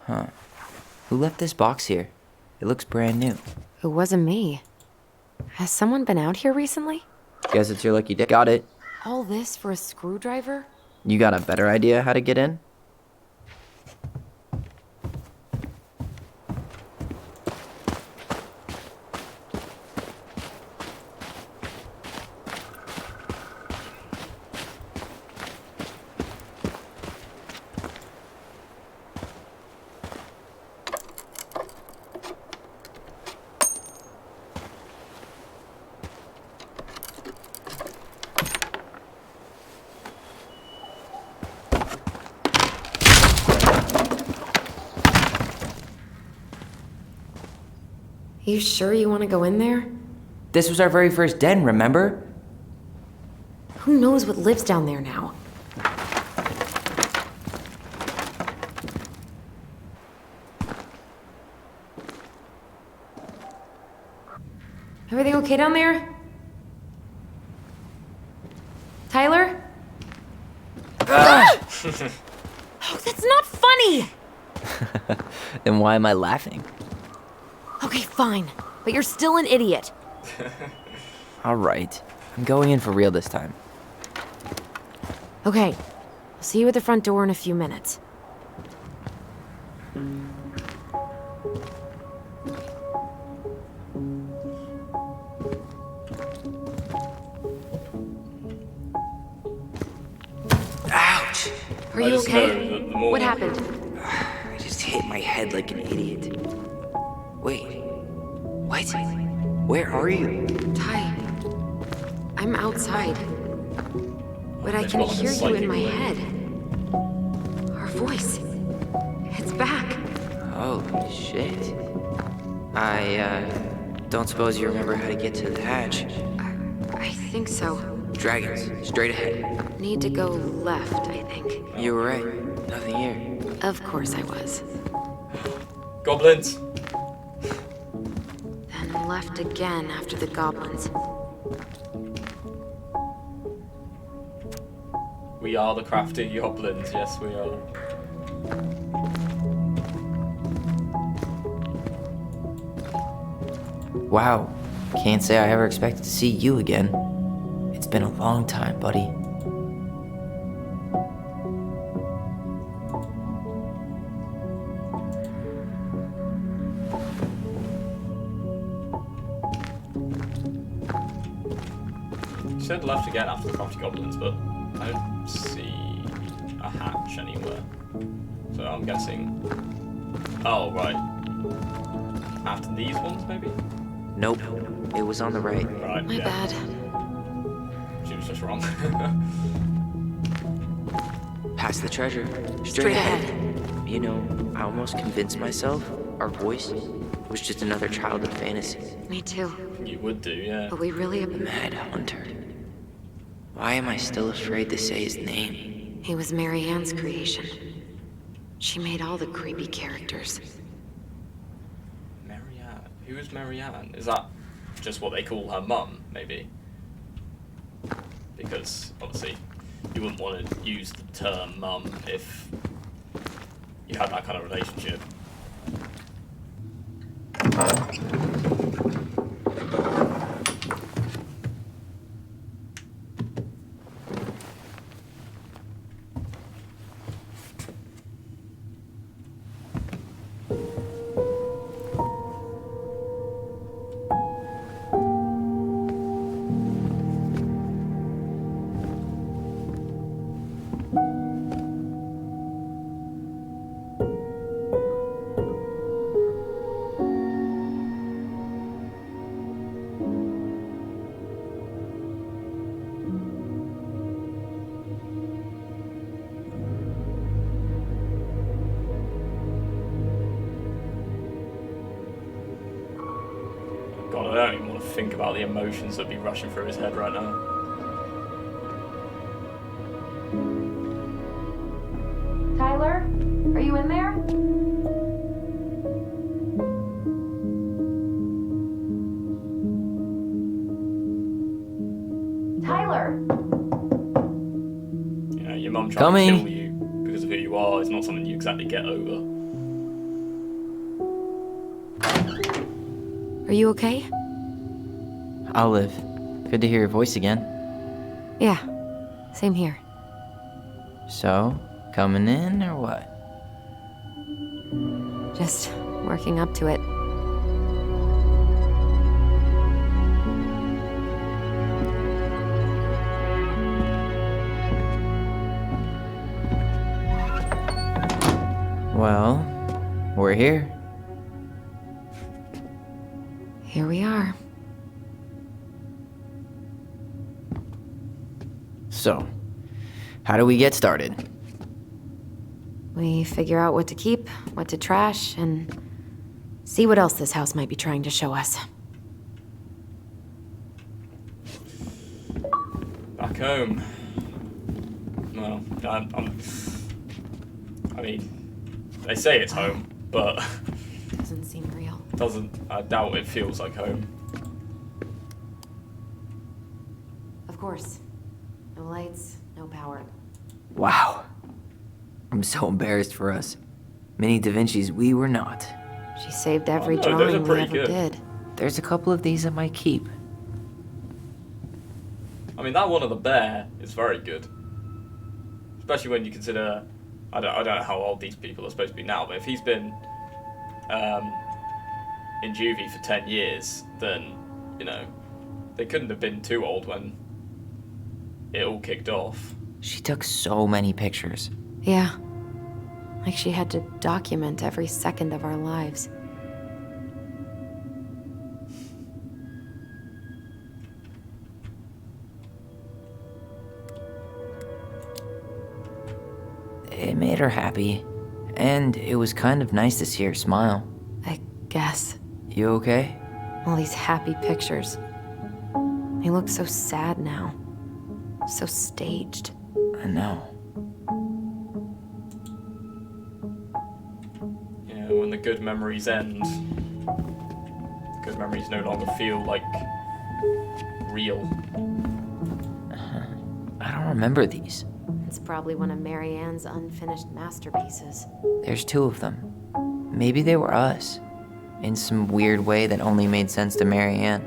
Huh. Who left this box here? It looks brand new. It wasn't me. Has someone been out here recently? Guess it's your lucky day. Got it. All this for a screwdriver? You got a better idea how to get in? You sure you want to go in there? This was our very first den, remember? Who knows what lives down there now? Everything okay down there? Tyler? Oh, that's not funny! Then why am I laughing? Okay, fine. But you're still an idiot. Alright. I'm going in for real this time. Okay. I'll see you at the front door in a few minutes. Ouch! Are I you just okay? know that the more- What happened? I just hit my head like an idiot. Wait. What? Where are you? Ty, I'm outside. But I They've can got like a hear you in psychic my link. head. Our voice. It's back. Holy shit. Don't suppose you remember how to get to the hatch? I think so. Dragons, straight ahead. Need to go left, I think. You were right. Nothing here. Of course I was. Goblins! Then left again after the goblins. We are the crafty goblins, yes we are. Wow. Can't say I ever expected to see you again. It's been a long time, buddy. You said left again after the crafty goblins, but I don't see a hatch anywhere. So I'm guessing... Oh, right. After these ones, maybe? Nope. It was on the right. Right, My yeah. bad. She was just wrong. Past the treasure. Straight ahead. You know, I almost convinced myself our voice was just another childhood fantasy. Me too. You would do, yeah. But we really... Mad Hunter. Why am I still afraid to say his name? He was Mary Ann's creation. She made all the creepy characters. Marianne. Who is Marianne? Is that just what they call her mum, maybe? Because, obviously, you wouldn't want to use the term mum if you had that kind of relationship. God, I don't even want to think about the emotions that'd be rushing through his head right now. Tyler, are you in there? Tyler! You know, your mum trying Coming. to kill you because of who you are is not something you exactly get over. Are you okay? I'll live. Good to hear your voice again. Yeah. Same here. So, coming in or what? Just working up to it. Well, we're here. Here we are. So, how do we get started? We figure out what to keep, what to trash, and see what else this house might be trying to show us. Back home. Well, I mean, they say it's home, but Doesn't seem real. I doubt it feels like home. Of course. No lights, no power. Wow. I'm so embarrassed for us. Mini Da Vinci's we were not. She saved every Oh, no, those are drawing we pretty ever good. did. There's a couple of these I might keep. I mean, that one of the bear is very good. Especially when you consider, I don't know how old these people are supposed to be now, but if he's been in juvie for 10 years, then, you know, they couldn't have been too old when it all kicked off. She took so many pictures. Yeah. Like she had to document every second of our lives. It made her happy. And it was kind of nice to see her smile. I guess. You okay? All these happy pictures. They look so sad now. So staged. I know. Yeah, when the good memories end, good memories no longer feel like real. I don't remember these. It's probably one of Marianne's unfinished masterpieces. There's 2 of them. Maybe they were us. In some weird way that only made sense to Marianne.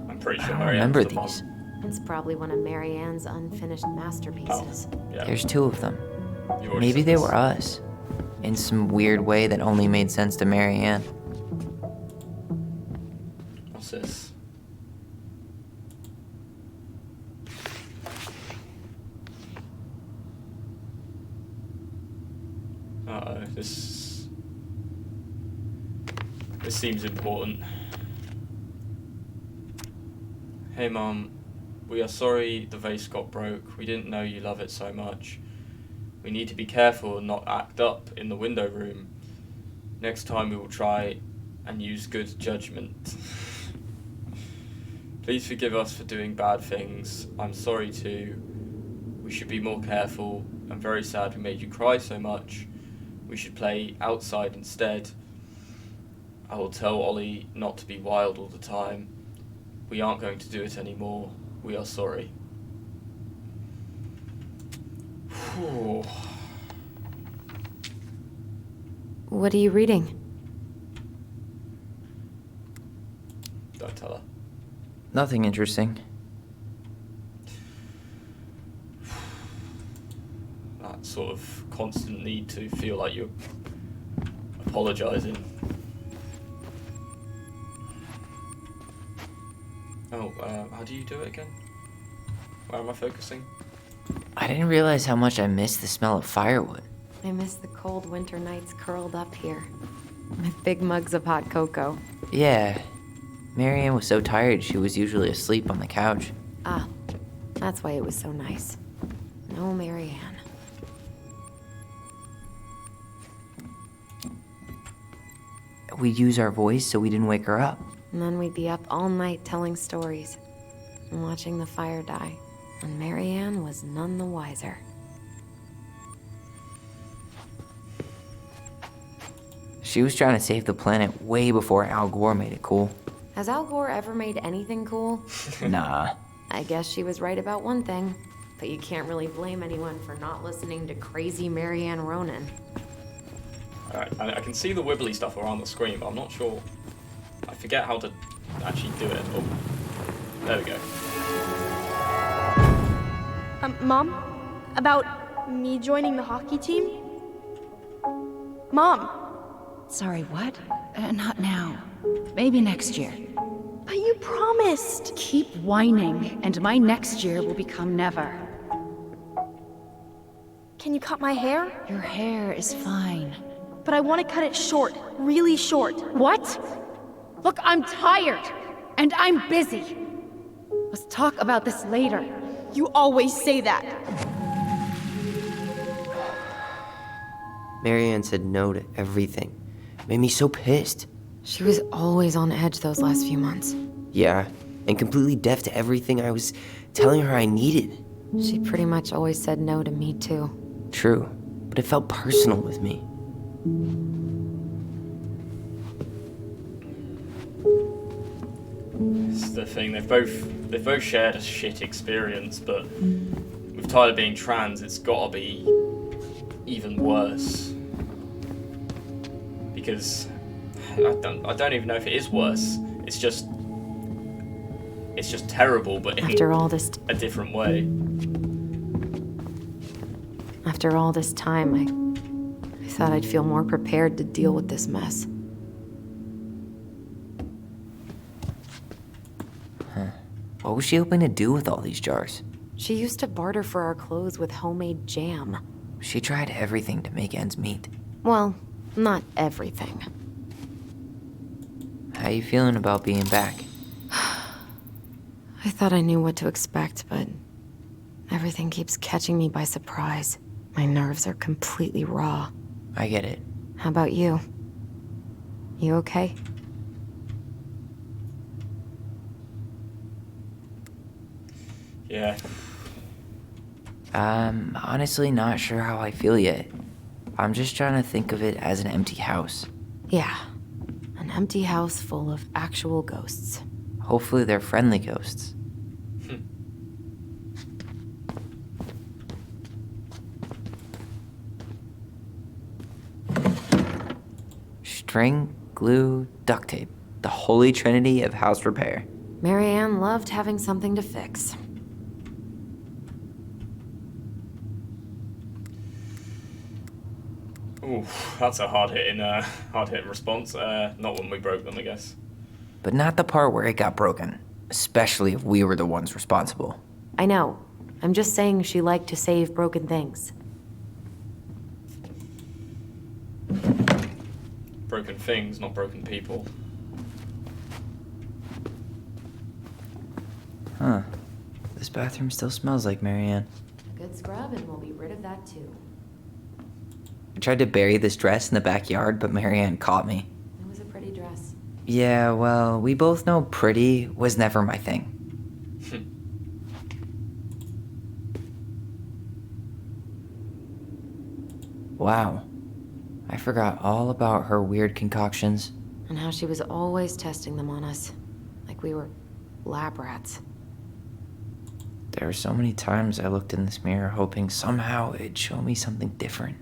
I'm pretty I sure don't Marianne's remember the mom. these. It's probably one of Marianne's unfinished masterpieces. Yeah, There's 2 of them. you already Maybe said they this. were us. In some weird way that only made sense to Marianne. What's this? Uh-oh, this seems important. Hey Mom, we are sorry the vase got broke. We didn't know you love it so much. We need to be careful and not act up in the window room. Next time we will try and use good judgment. Please forgive us for doing bad things. I'm sorry too. We should be more careful. I'm very sad we made you cry so much. We should play outside instead. I will tell Ollie not to be wild all the time. We aren't going to do it anymore. We are sorry. Whew. What are you reading? Don't tell her. Nothing interesting. That sort of constant need to feel like you're apologising. Oh, how do you do it again? Where am I focusing? I didn't realize how much I missed the smell of firewood. I miss the cold winter nights curled up here. With big mugs of hot cocoa. Yeah. Marianne was so tired she was usually asleep on the couch. Ah, that's why it was so nice. No Marianne. We'd use our voice so we didn't wake her up. And then we'd be up all night telling stories and watching the fire die. And Marianne was none the wiser. She was trying to save the planet way before Al Gore made it cool. Has Al Gore ever made anything cool? Nah. I guess she was right about one thing. But you can't really blame anyone for not listening to crazy Marianne Ronan. Alright, I can see the wibbly stuff around the screen, but I'm not sure. I forget how to actually do it. Oh, there we go. Mom? About me joining the hockey team? Mom! Sorry, what? Not now. Maybe next year. But you promised! Keep whining, and my next year will become never. Can you cut my hair? Your hair is fine. But I want to cut it short, really short. What? Look, I'm tired, and I'm busy. Let's talk about this later. You always say that. Marianne said no to everything. Made me so pissed. She was always on edge those last few months. Yeah, and completely deaf to everything I was telling her I needed. She pretty much always said no to me too. True, but it felt personal with me. It's the thing, they've both shared a shit experience, but with Tyler being trans, it's gotta be even worse. Because I don't even know if it is worse. It's just terrible, but in After all this a different way. After all this time, I thought I'd feel more prepared to deal with this mess. What was she hoping to do with all these jars? She used to barter for our clothes with homemade jam. She tried everything to make ends meet. Well, not everything. How you feeling about being back? I thought I knew what to expect, but everything keeps catching me by surprise. My nerves are completely raw. I get it. How about you? You okay? Yeah. I'm honestly not sure how I feel yet. I'm just trying to think of it as an empty house. Yeah. An empty house full of actual ghosts. Hopefully they're friendly ghosts. String, glue, duct tape. The holy trinity of house repair. Marianne loved having something to fix. Ooh, that's a hard-hitting response. Not when we broke them, I guess. But not the part where it got broken. Especially if we were the ones responsible. I know. I'm just saying she liked to save broken things. Broken things, not broken people. Huh. This bathroom still smells like Marianne. Good scrub, and we'll be rid of that too. I tried to bury this dress in the backyard, but Marianne caught me. It was a pretty dress. Yeah, well, we both know pretty was never my thing. Wow. I forgot all about her weird concoctions. And how she was always testing them on us. Like we were lab rats. There were so many times I looked in this mirror hoping somehow it'd show me something different.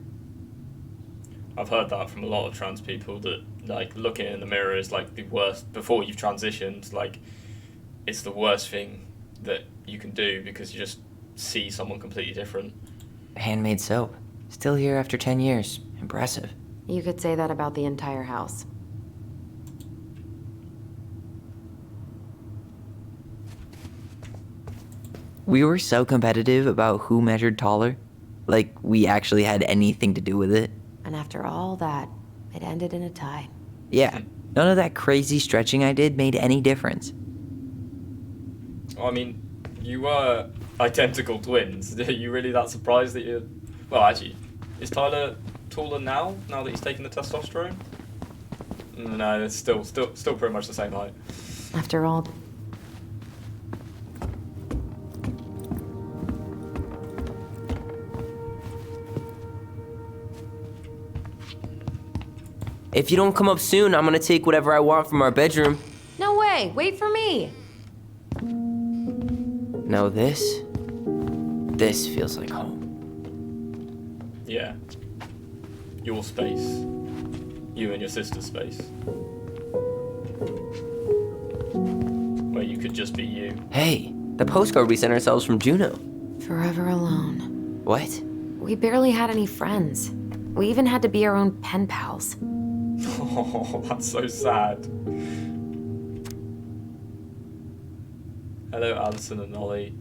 I've heard that from a lot of trans people, that like looking in the mirror is like the worst before you've transitioned. Like, it's the worst thing that you can do because you just see someone completely different. Handmade soap. Still here after 10 years. Impressive. You could say that about the entire house. We were so competitive about who measured taller. Like we actually had anything to do with it. And after all that, it ended in a tie. Yeah, none of that crazy stretching I did made any difference. I mean, you were identical twins. Are you really that surprised that you... Well, actually, is Tyler taller now that he's taken the testosterone? No, it's still pretty much the same height. After all, If you don't come up soon, I'm gonna take whatever I want from our bedroom. no way, wait for me. No, this feels like home. Yeah. Your space. You and your sister's space. Where you could just be you. Hey, the postcard we sent ourselves from Juneau. Forever alone. What? We barely had any friends. We even had to be our own pen pals. Oh, that's so sad. Hello, Alison and Ollie.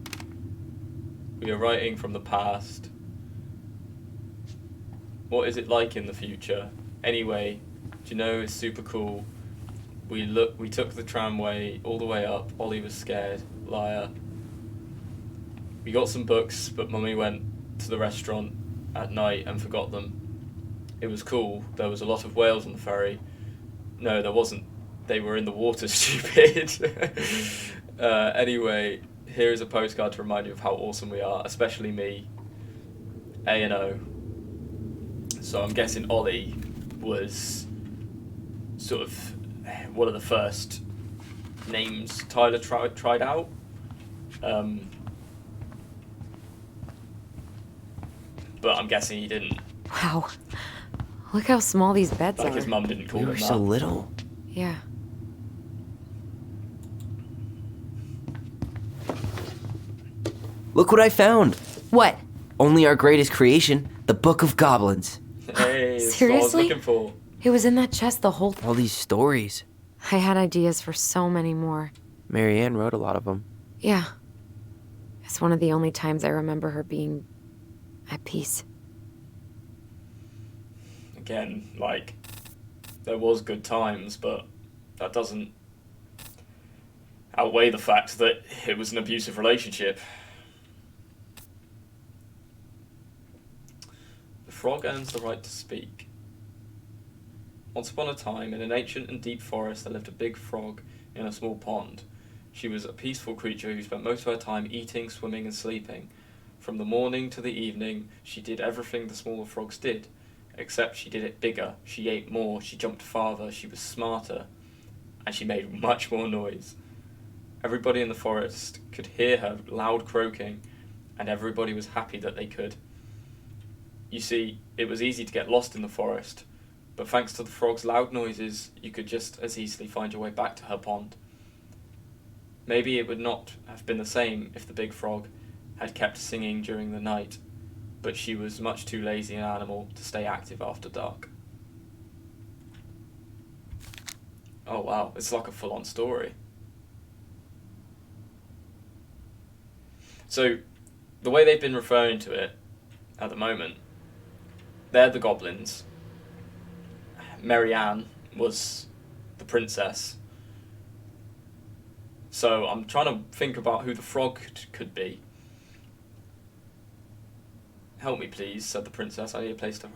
We are writing from the past. What is it like in the future? Anyway, do you know, it's super cool. We took the tramway all the way up. Ollie was scared. Liar. We got some books, but Mummy went to the restaurant at night and forgot them. It was cool. There was a lot of whales on the ferry. No, there wasn't. They were in the water, stupid. Anyway, here is a postcard to remind you of how awesome we are, especially me. A&O. So I'm guessing Ollie was sort of one of the first names Tyler tried out. But I'm guessing he didn't. Wow. Look how small these beds Like are. his mum didn't call We him were that. so little. Yeah. Look what I found. What? Only our greatest creation, the Book of Goblins. Hey, that's what I was Seriously? looking for. It was in that chest the whole All these stories. I had ideas for so many more. Marianne wrote a lot of them. Yeah. It's one of the only times I remember her being at peace. Again, like, there was good times, but that doesn't outweigh the fact that it was an abusive relationship. The frog earns the right to speak. Once upon a time, in an ancient and deep forest, there lived a big frog in a small pond. She was a peaceful creature who spent most of her time eating, swimming, and sleeping. From the morning to the evening, she did everything the smaller frogs did, except she did it bigger. She ate more, she jumped farther, she was smarter, and she made much more noise. Everybody in the forest could hear her loud croaking, and everybody was happy that they could. You see, it was easy to get lost in the forest, but thanks to the frog's loud noises, you could just as easily find your way back to her pond. Maybe it would not have been the same if the big frog had kept singing during the night, but she was much too lazy an animal to stay active after dark. Oh wow, it's like a full-on story. So, the way they've been referring to it at the moment, they're the goblins. Mary Ann was the princess. So I'm trying to think about who the frog could be. Help me, please, said the princess. I need a place to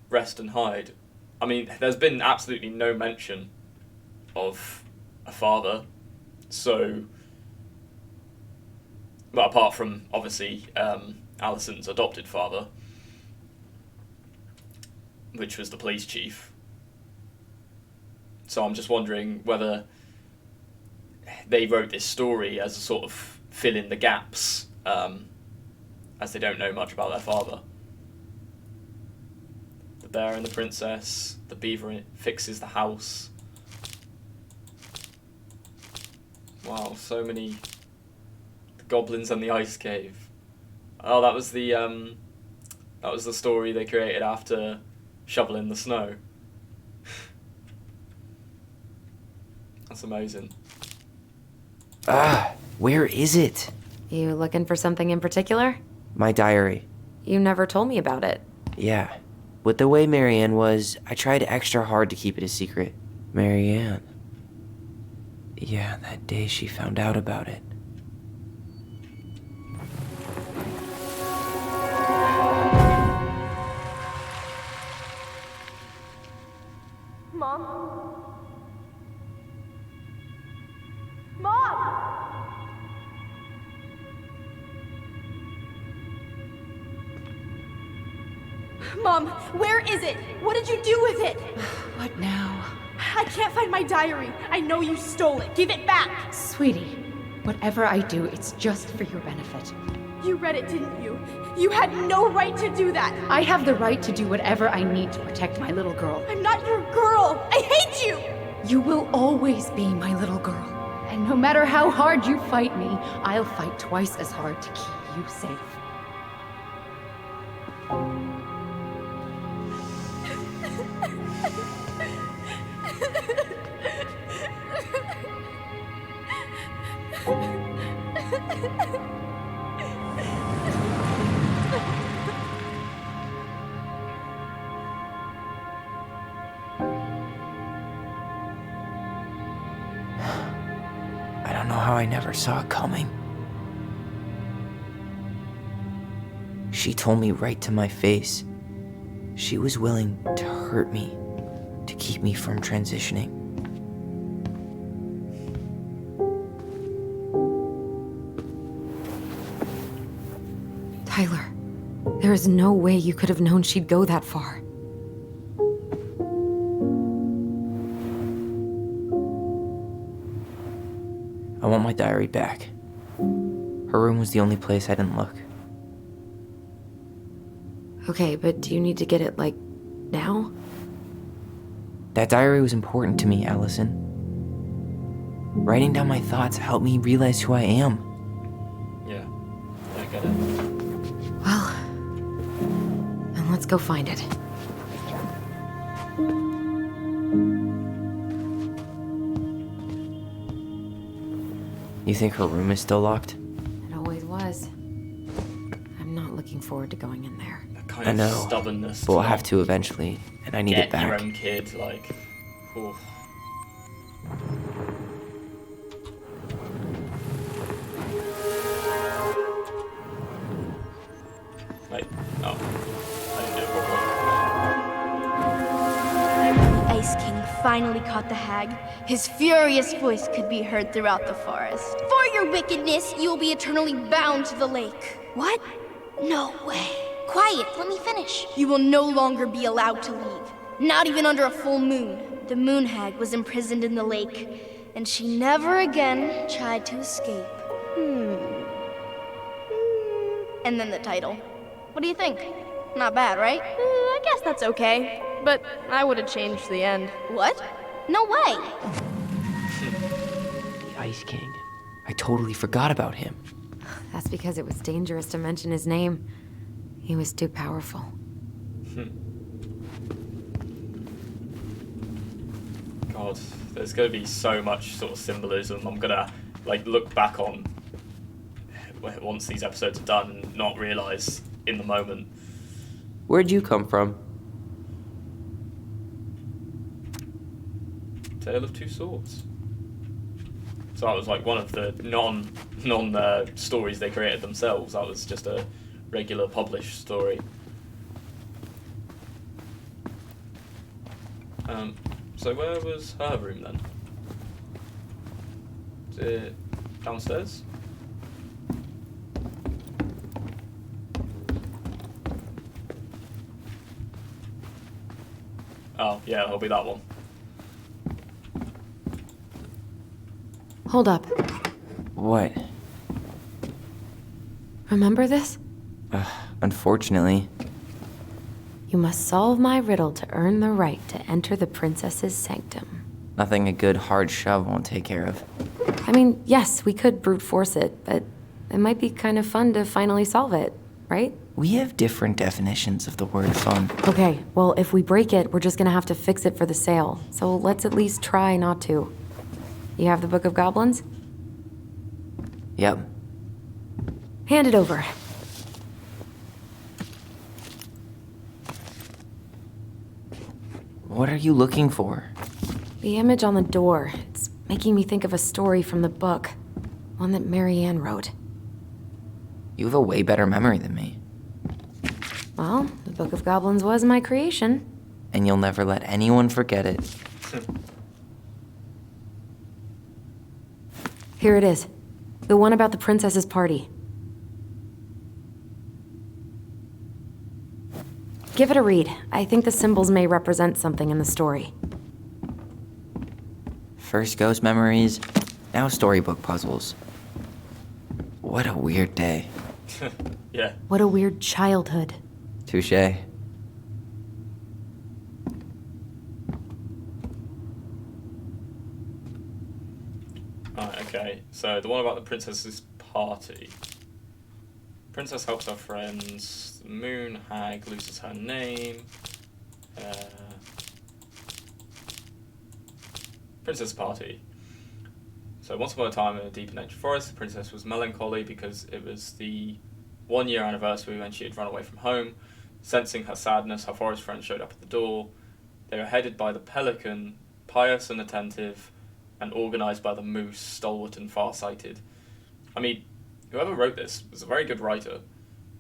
rest and hide. I mean, there's been absolutely no mention of a father. So, well, apart from, obviously, Alison's adopted father, which was the police chief. So I'm just wondering whether they wrote this story as a sort of fill in the gaps, as they don't know much about their father. The bear and the princess, the beaver fixes the house. Wow, so many. The goblins and the ice cave. Oh, that was the story they created after shoveling the snow. That's amazing. Where is it? You looking for something in particular? My diary. You never told me about it. Yeah. With the way Marianne was, I tried extra hard to keep it a secret. Marianne. Yeah, that day she found out about it. Mom? Mom! Mom, where is it? What did you do with it? What now? I can't find my diary. I know you stole it. Give it back. Sweetie, whatever I do, it's just for your benefit. You read it, didn't you? You had no right to do that. I have the right to do whatever I need to protect my little girl. I'm not your girl. I hate you. You will always be my little girl. And no matter how hard you fight me, I'll fight twice as hard to keep you safe. I don't know how I never saw it coming. She told me right to my face. She was willing to hurt me, to keep me from transitioning. Tyler, there is no way you could have known she'd go that far. I want my diary back. Her room was the only place I didn't look. Okay, but do you need to get it, like, now? That diary was important to me, Allison. Writing down my thoughts helped me realize who I am. Yeah, I get it. Well, then let's go find it. You think her room is still locked? It always was. I'm not looking forward to going in there. That kind I of know, stubbornness. but we'll have to eventually, and I need get it back. your own kid, like. Oof. Wait, oh. I didn't do it properly. Ice King finally caught the hag, his furious voice could be heard throughout the forest. For your wickedness, you will be eternally bound to the lake. What? No way. Quiet, let me finish. You will no longer be allowed to leave. Not even under a full moon. The moon hag was imprisoned in the lake, and she never again tried to escape. And then the title. What do you think? Not bad, right? I guess that's okay. But I would have changed the end. What? No way. The Ice King. I totally forgot about him. That's because it was dangerous to mention his name. He was too powerful. God, there's going to be so much sort of symbolism. I'm going to like look back on once these episodes are done and not realize in the moment. Where'd you come from? Tale of Two Swords. So that was like one of the non stories they created themselves. That was just a regular published story. So where was her room then? Is it downstairs? Oh, yeah, it'll be that one. Hold up. What? Remember this? Unfortunately. You must solve my riddle to earn the right to enter the princess's sanctum. Nothing a good hard shove won't take care of. I mean, yes, we could brute force it, but it might be kind of fun to finally solve it, right? We have different definitions of the word fun. Okay, well, if we break it, we're just gonna have to fix it for the sale. So let's at least try not to. You have the Book of Goblins? Yep. Hand it over. What are you looking for? The image on the door. It's making me think of a story from the book. One that Marianne wrote. You have a way better memory than me. Well, the Book of Goblins was my creation. And you'll never let anyone forget it. Here it is. The one about the princess's party. Give it a read. I think the symbols may represent something in the story. First ghost memories, now storybook puzzles. What a weird day. Yeah. What a weird childhood. Touché. Right, okay. So the one about the princess's party. Princess helps her friends. The moon hag loses her name. Princess party. So once upon a time in a deep and ancient forest, the princess was melancholy because it was the 1-year anniversary when she had run away from home. Sensing her sadness, her forest friends showed up at the door. They were headed by the pelican, pious and attentive, and organised by the moose, stalwart and far-sighted. I mean, whoever wrote this was a very good writer,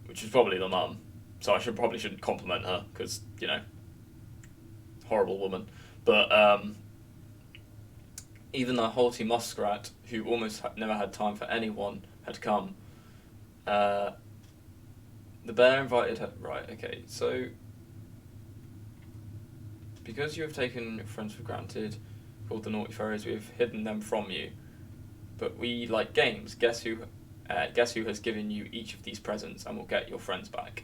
which is probably the mum. So I probably shouldn't compliment her, because, you know, horrible woman. But even the haughty muskrat, who almost never had time for anyone, had come. The bear invited her... Right, okay, so... Because you have taken your friends for granted, called the naughty fairies, we have hidden them from you. But we like games. Guess who has given you each of these presents and will get your friends back.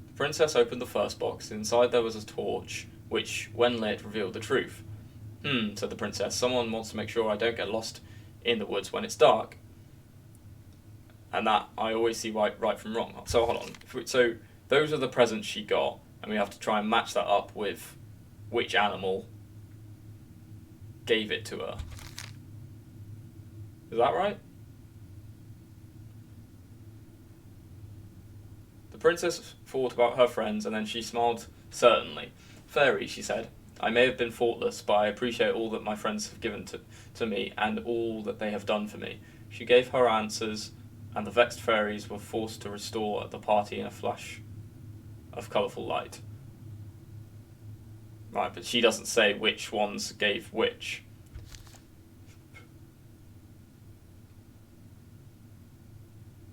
The princess opened the first box. Inside there was a torch, which, when lit, revealed the truth. Said the princess. Someone wants to make sure I don't get lost in the woods when it's dark. And that, I always see right from wrong. So, hold on. So, those are the presents she got, and we have to try and match that up with which animal gave it to her. Is that right? The princess thought about her friends, and then she smiled certainly. Fairy, she said, I may have been thoughtless, but I appreciate all that my friends have given to me, and all that they have done for me. She gave her answers and the vexed fairies were forced to restore the party in a flash of colourful light. Right, but she doesn't say which ones gave which.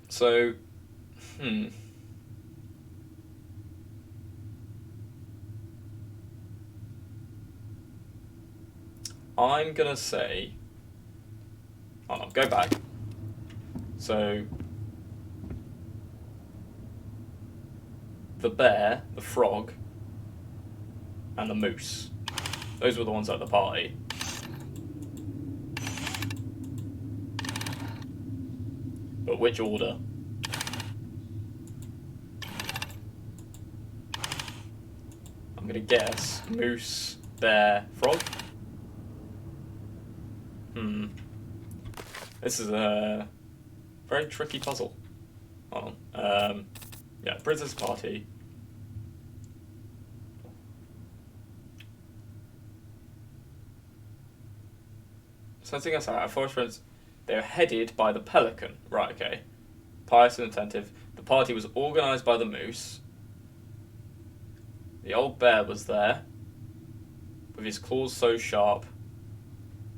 So, I'm gonna say, hold on, go back. So, the bear, the frog, and the moose. Those were the ones at the party. But which order? I'm gonna guess moose, bear, frog. This is a very tricky puzzle. Hold on. Yeah, princess party. So I think that's our forest friends. They're headed by the pelican. Right, okay. Pious and attentive. The party was organised by the moose. The old bear was there, with his claws so sharp,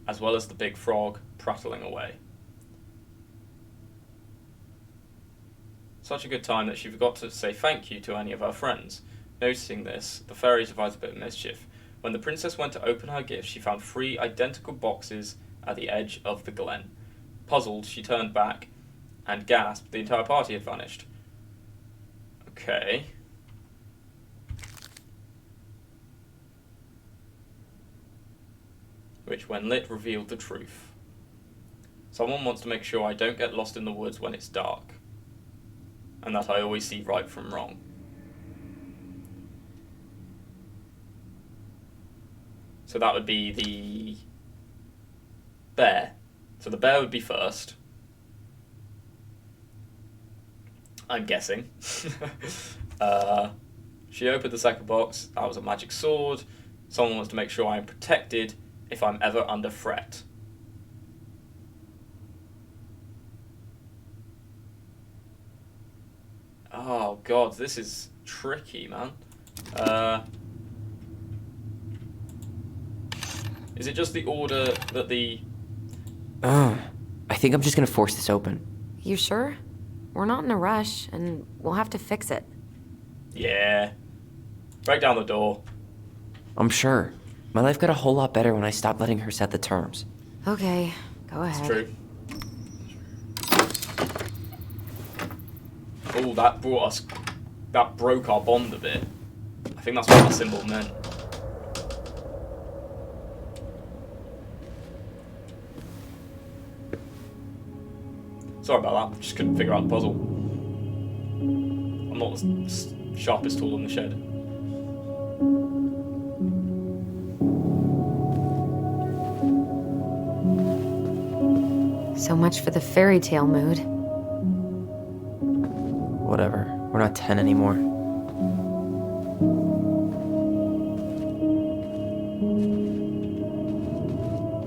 as well as the big frog prattling away. Such a good time that she forgot to say thank you to any of her friends. Noticing this, the fairies devised a bit of mischief. When the princess went to open her gift, she found 3 identical boxes at the edge of the glen. Puzzled, she turned back and gasped. The entire party had vanished. Okay. Which, when lit, revealed the truth. Someone wants to make sure I don't get lost in the woods when it's dark, and that I always see right from wrong. So that would be the bear. So the bear would be first. I'm guessing. She opened the second box. That was a magic sword. Someone wants to make sure I'm protected if I'm ever under threat. Oh god, this is tricky, man. Is it just the order that the... I think I'm just gonna force this open. You sure? We're not in a rush, and we'll have to fix it. Yeah. Break down the door. I'm sure. My life got a whole lot better when I stopped letting her set the terms. Okay, go ahead. It's true. Oh, that brought us... That broke our bond a bit. I think that's what that symbol meant. Sorry about that, just couldn't figure out the puzzle. I'm not the sharpest tool in the shed. So much for the fairy tale mood. Whatever. We're not 10 anymore.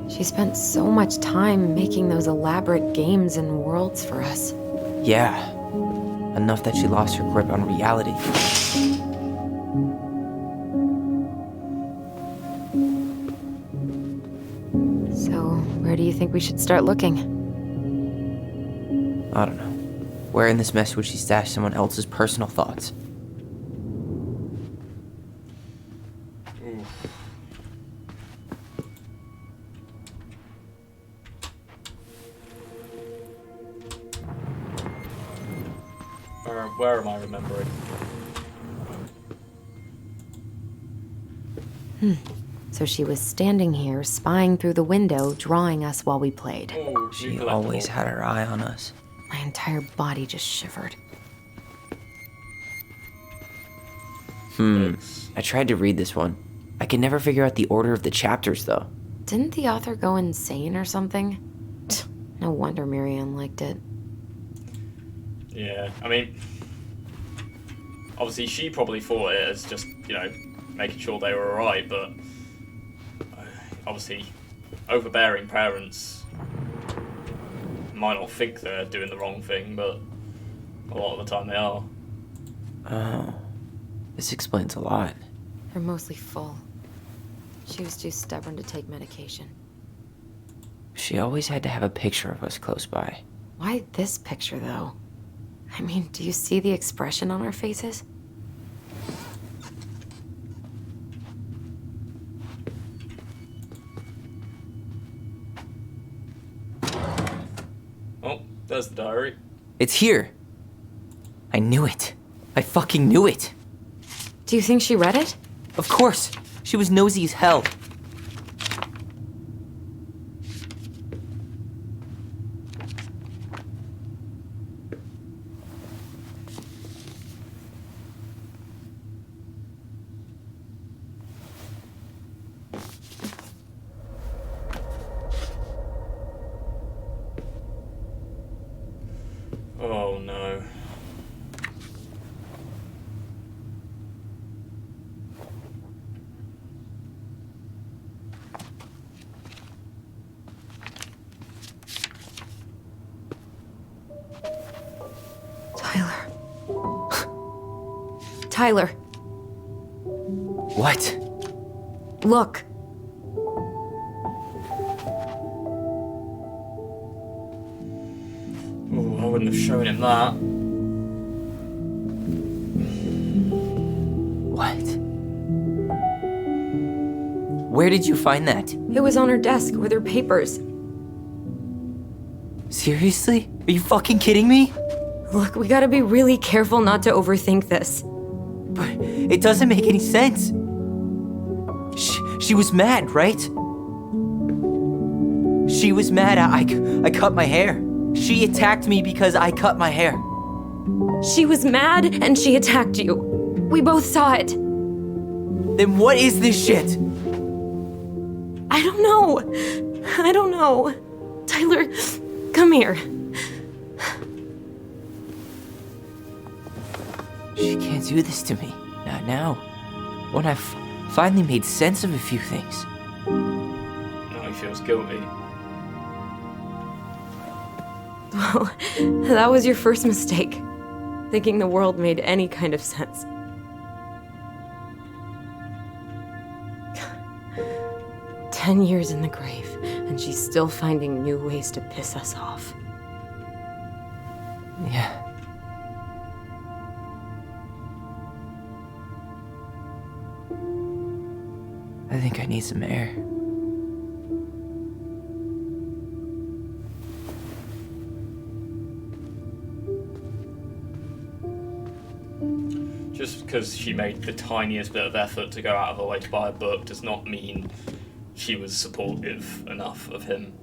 She spent so much time making those elaborate games and worlds for us. Yeah. Enough that she lost her grip on reality. So, where do you think we should start looking? I don't know. Where in this mess would she stash someone else's personal thoughts? Where am I remembering? So she was standing here, spying through the window, drawing us while we played. Oh, She always had her eye on us. My entire body just shivered. I tried to read this one. I could never figure out the order of the chapters, though. Didn't the author go insane or something? No wonder Marianne liked it. Yeah, I mean, obviously she probably thought it as just, you know, making sure they were alright, but obviously overbearing parents might not think they're doing the wrong thing, but a lot of the time they are. Oh, this explains a lot. They're mostly full. She was too stubborn to take medication. She always had to have a picture of us close by. Why this picture, though? I mean, do you see the expression on our faces? Oh, there's the diary. It's here. I knew it. I fucking knew it. Do you think she read it? Of course. She was nosy as hell. Oh no. Tyler. Tyler, What? look. Oh, I wouldn't have shown him that. What? Where did you find that? It was on her desk with her papers. Seriously? Are you fucking kidding me? Look, we gotta be really careful not to overthink this. But it doesn't make any sense. She was mad, right? She was mad I cut my hair. She attacked me because I cut my hair. She was mad and she attacked you. We both saw it. Then what is this shit? I don't know. I don't know. Tyler, come here. She can't do this to me. Not now. When I've finally made sense of a few things. Now he feels guilty. Well, that was your first mistake. Thinking the world made any kind of sense. "10 years in the grave, and she's still finding new ways to piss us off." Yeah. I think I need some air. Just because she made the tiniest bit of effort to go out of her way to buy a book does not mean she was supportive enough of him.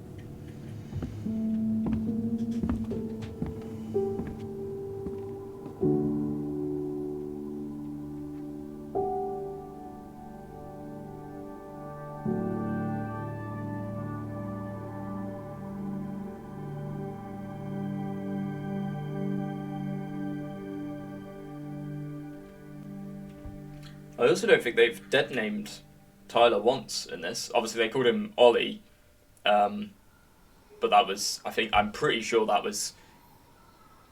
I also don't think they've dead named Tyler once in this. Obviously, they called him Ollie, but that was, I'm pretty sure that was.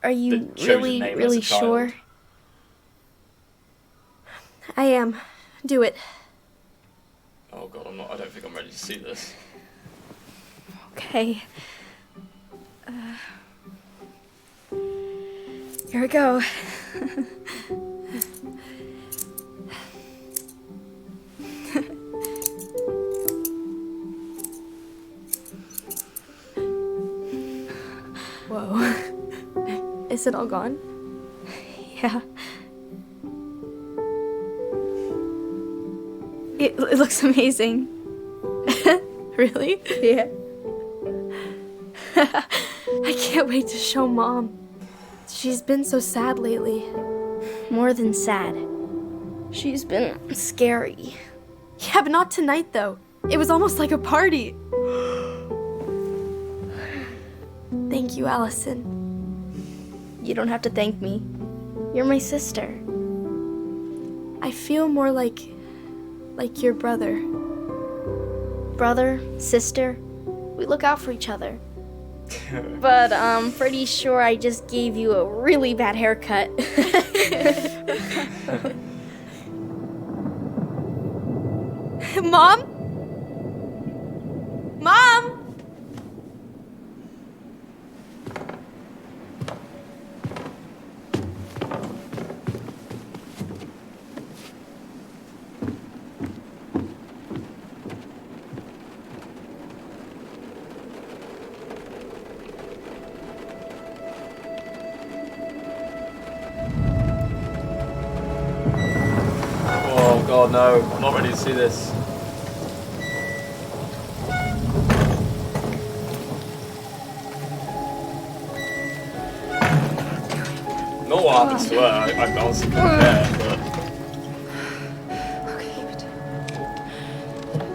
Are you the chosen really, name as really a child. sure? I am. Do it. Oh god, I don't think I'm ready to see this. Okay. Here we go. Whoa. Is it all gone? Yeah. It looks amazing. Really? Yeah. I can't wait to show Mom. She's been so sad lately. More than sad. She's been scary. Yeah, but not tonight, though. It was almost like a party. Thank you, Allison. You don't have to thank me. You're my sister. I feel more like your brother. Brother, sister, we look out for each other. But I'm pretty sure I just gave you a really bad haircut. Mom? Mom? Oh god, no. I'm not ready to see this. Not what happens to her, I honestly couldn't care, but...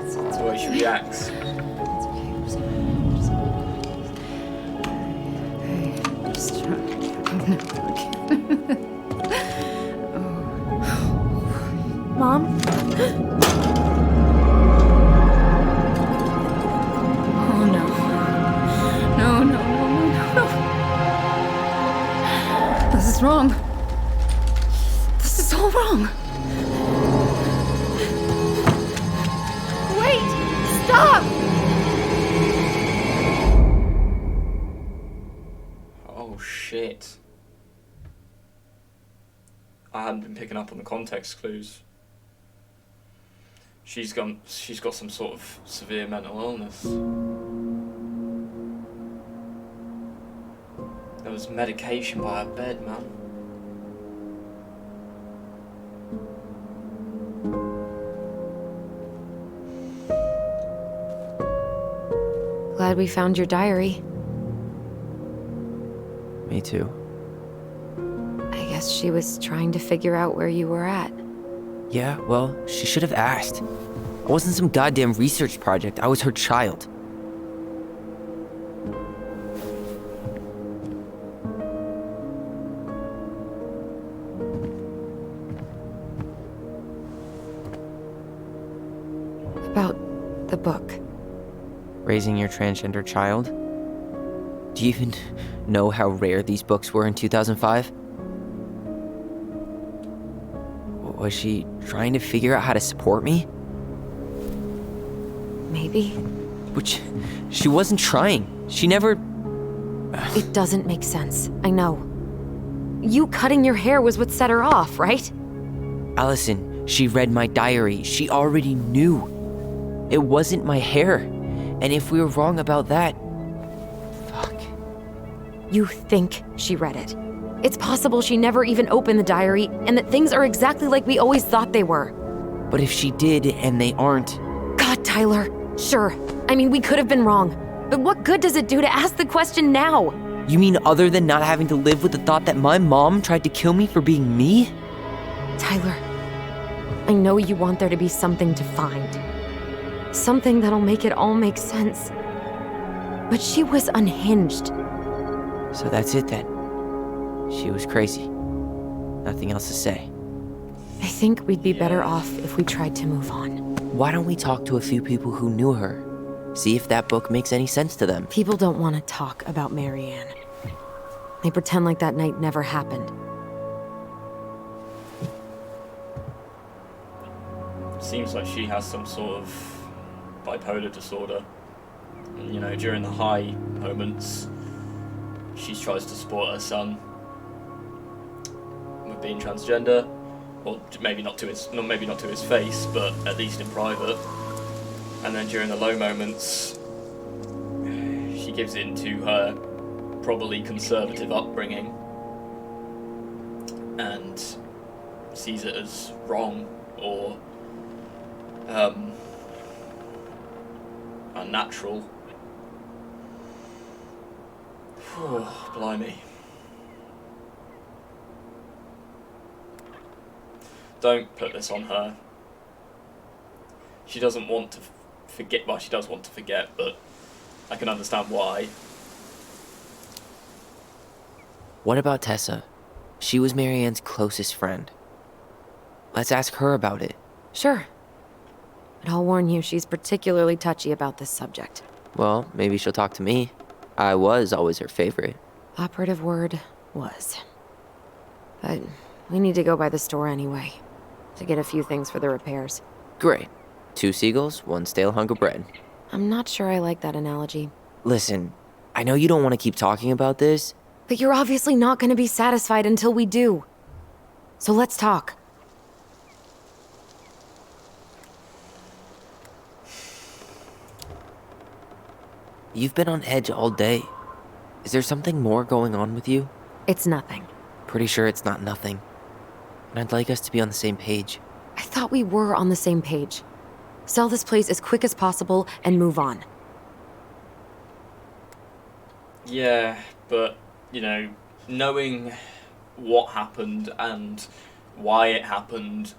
That's the way she reacts. Mom? Oh no. No, no, no, no, no. This is wrong. This is all wrong. Wait! Stop! Oh shit. I hadn't been picking up on the context clues. She's got some sort of severe mental illness. There was medication by her bed, man. Glad we found your diary. Me too. I guess she was trying to figure out where you were at. Yeah, well, she should have asked. I wasn't some goddamn research project. I was her child. About the book. Raising your transgender child? Do you even know how rare these books were in 2005? Was she trying to figure out how to support me? Maybe. Which, she wasn't trying. She never... It doesn't make sense. I know. You cutting your hair was what set her off, right? Allison, she read my diary. She already knew. It wasn't my hair. And if we were wrong about that... Fuck. You think she read it. It's possible she never even opened the diary, and that things are exactly like we always thought they were. But if she did, and they aren't... God, Tyler. Sure. I mean, we could have been wrong. But what good does it do to ask the question now? You mean other than not having to live with the thought that my mom tried to kill me for being me? Tyler, I know you want there to be something to find. Something that'll make it all make sense. But she was unhinged. So that's it then. She was crazy. Nothing else to say. I think we'd be better off if we tried to move on. Why don't we talk to a few people who knew her? See if that book makes any sense to them. People don't want to talk about Marianne. They pretend like that night never happened. Seems like she has some sort of bipolar disorder. And, you know, during the high moments, she tries to support her son with being transgender, or maybe not to his face, but at least in private. And then during the low moments, she gives in to her probably conservative upbringing and sees it as wrong or unnatural. Oh, blimey. Don't put this on her. She doesn't want to forget. Well, she does want to forget, but I can understand why. What about Tessa? She was Marianne's closest friend. Let's ask her about it. Sure. But I'll warn you, she's particularly touchy about this subject. Well, maybe she'll talk to me. I was always her favorite. Operative word was. But we need to go by the store anyway, to get a few things for the repairs. Great. 2 seagulls, 1 stale hunk of bread. I'm not sure I like that analogy. Listen, I know you don't want to keep talking about this. But you're obviously not going to be satisfied until we do. So let's talk. You've been on edge all day. Is there something more going on with you? It's nothing. Pretty sure it's not nothing. And I'd like us to be on the same page. I thought we were on the same page. Sell this place as quick as possible and move on. Yeah, but, you know, knowing what happened and why it happened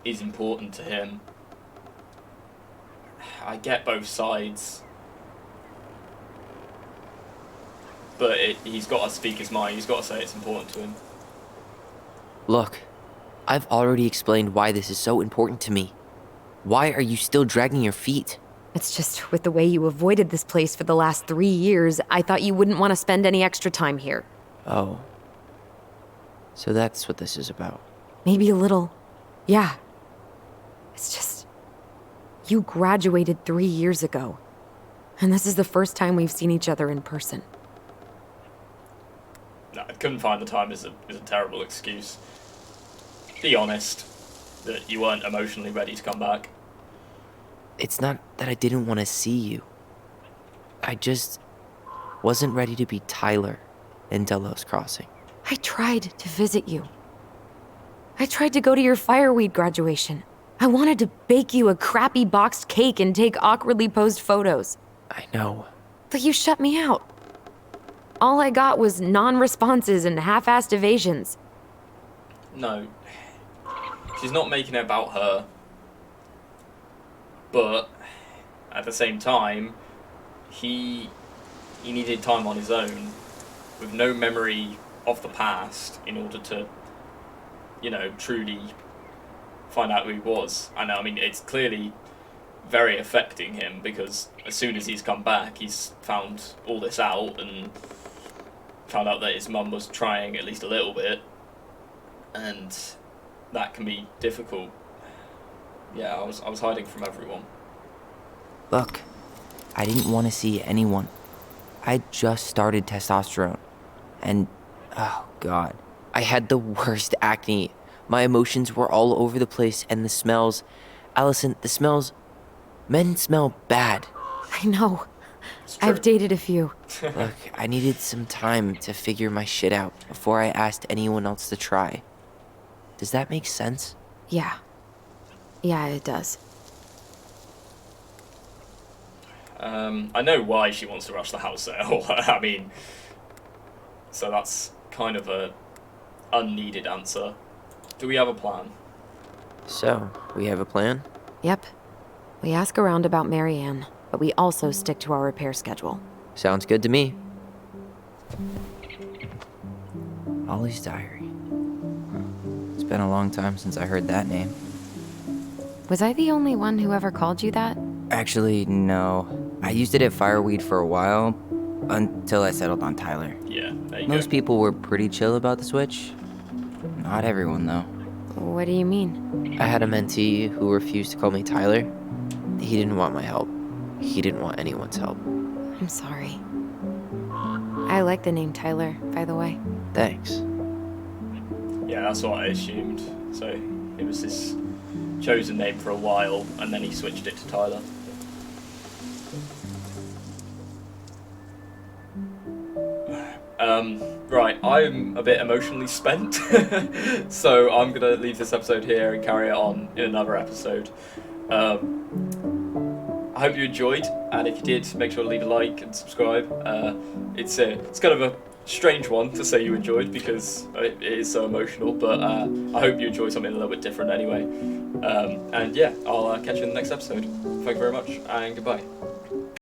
is important to him. I get both sides. But he's got to speak his mind. He's got to say it's important to him. Look, I've already explained why this is so important to me. Why are you still dragging your feet? It's just with the way you avoided this place for the last 3 years, I thought you wouldn't want to spend any extra time here. Oh. So that's what this is about. Maybe a little. Yeah. It's just... You graduated 3 years ago. And this is the first time we've seen each other in person. No, I couldn't find the time is a terrible excuse. Be honest that you weren't emotionally ready to come back. It's not that I didn't want to see you. I just wasn't ready to be Tyler in Delos Crossing. I tried to visit you. I tried to go to your fireweed graduation. I wanted to bake you a crappy boxed cake and take awkwardly posed photos. I know. But you shut me out. All I got was non-responses and half-assed evasions. No. She's not making it about her. But at the same time, he needed time on his own with no memory of the past in order to, you know, truly find out who he was. And I mean, it's clearly very affecting him because as soon as he's come back, he's found all this out and found out that his mum was trying at least a little bit, and that can be difficult. Yeah, I was hiding from everyone. Look, I didn't want to see anyone. I just started testosterone. And, oh god, I had the worst acne. My emotions were all over the place, and the smells... Allison, the smells... Men smell bad. I know. I've dated a few. Look, I needed some time to figure my shit out before I asked anyone else to try. Does that make sense? Yeah. Yeah, it does. I know why she wants to rush the house sale. I mean, so that's kind of a unneeded answer. Do we have a plan? So, we have a plan? Yep. We ask around about Marianne, but we also stick to our repair schedule. Sounds good to me. Ollie's Diary. It's been a long time since I heard that name. Was I the only one who ever called you that? Actually, no. I used it at Fireweed for a while, until I settled on Tyler. Yeah, there you Most go. people were pretty chill about the switch. Not everyone, though. What do you mean? I had a mentee who refused to call me Tyler. He didn't want my help. He didn't want anyone's help. I'm sorry. I like the name Tyler, by the way. Thanks. Yeah, that's what I assumed. So it was his chosen name for a while, and then he switched it to Tyler. Right, I'm a bit emotionally spent, so I'm going to leave this episode here and carry it on in another episode. I hope you enjoyed, and if you did, make sure to leave a like and subscribe. It's kind of a strange one to say you enjoyed because it is so emotional, but I hope you enjoyed something a little bit different anyway. And yeah, I'll catch you in the next episode. Thank you very much, and goodbye.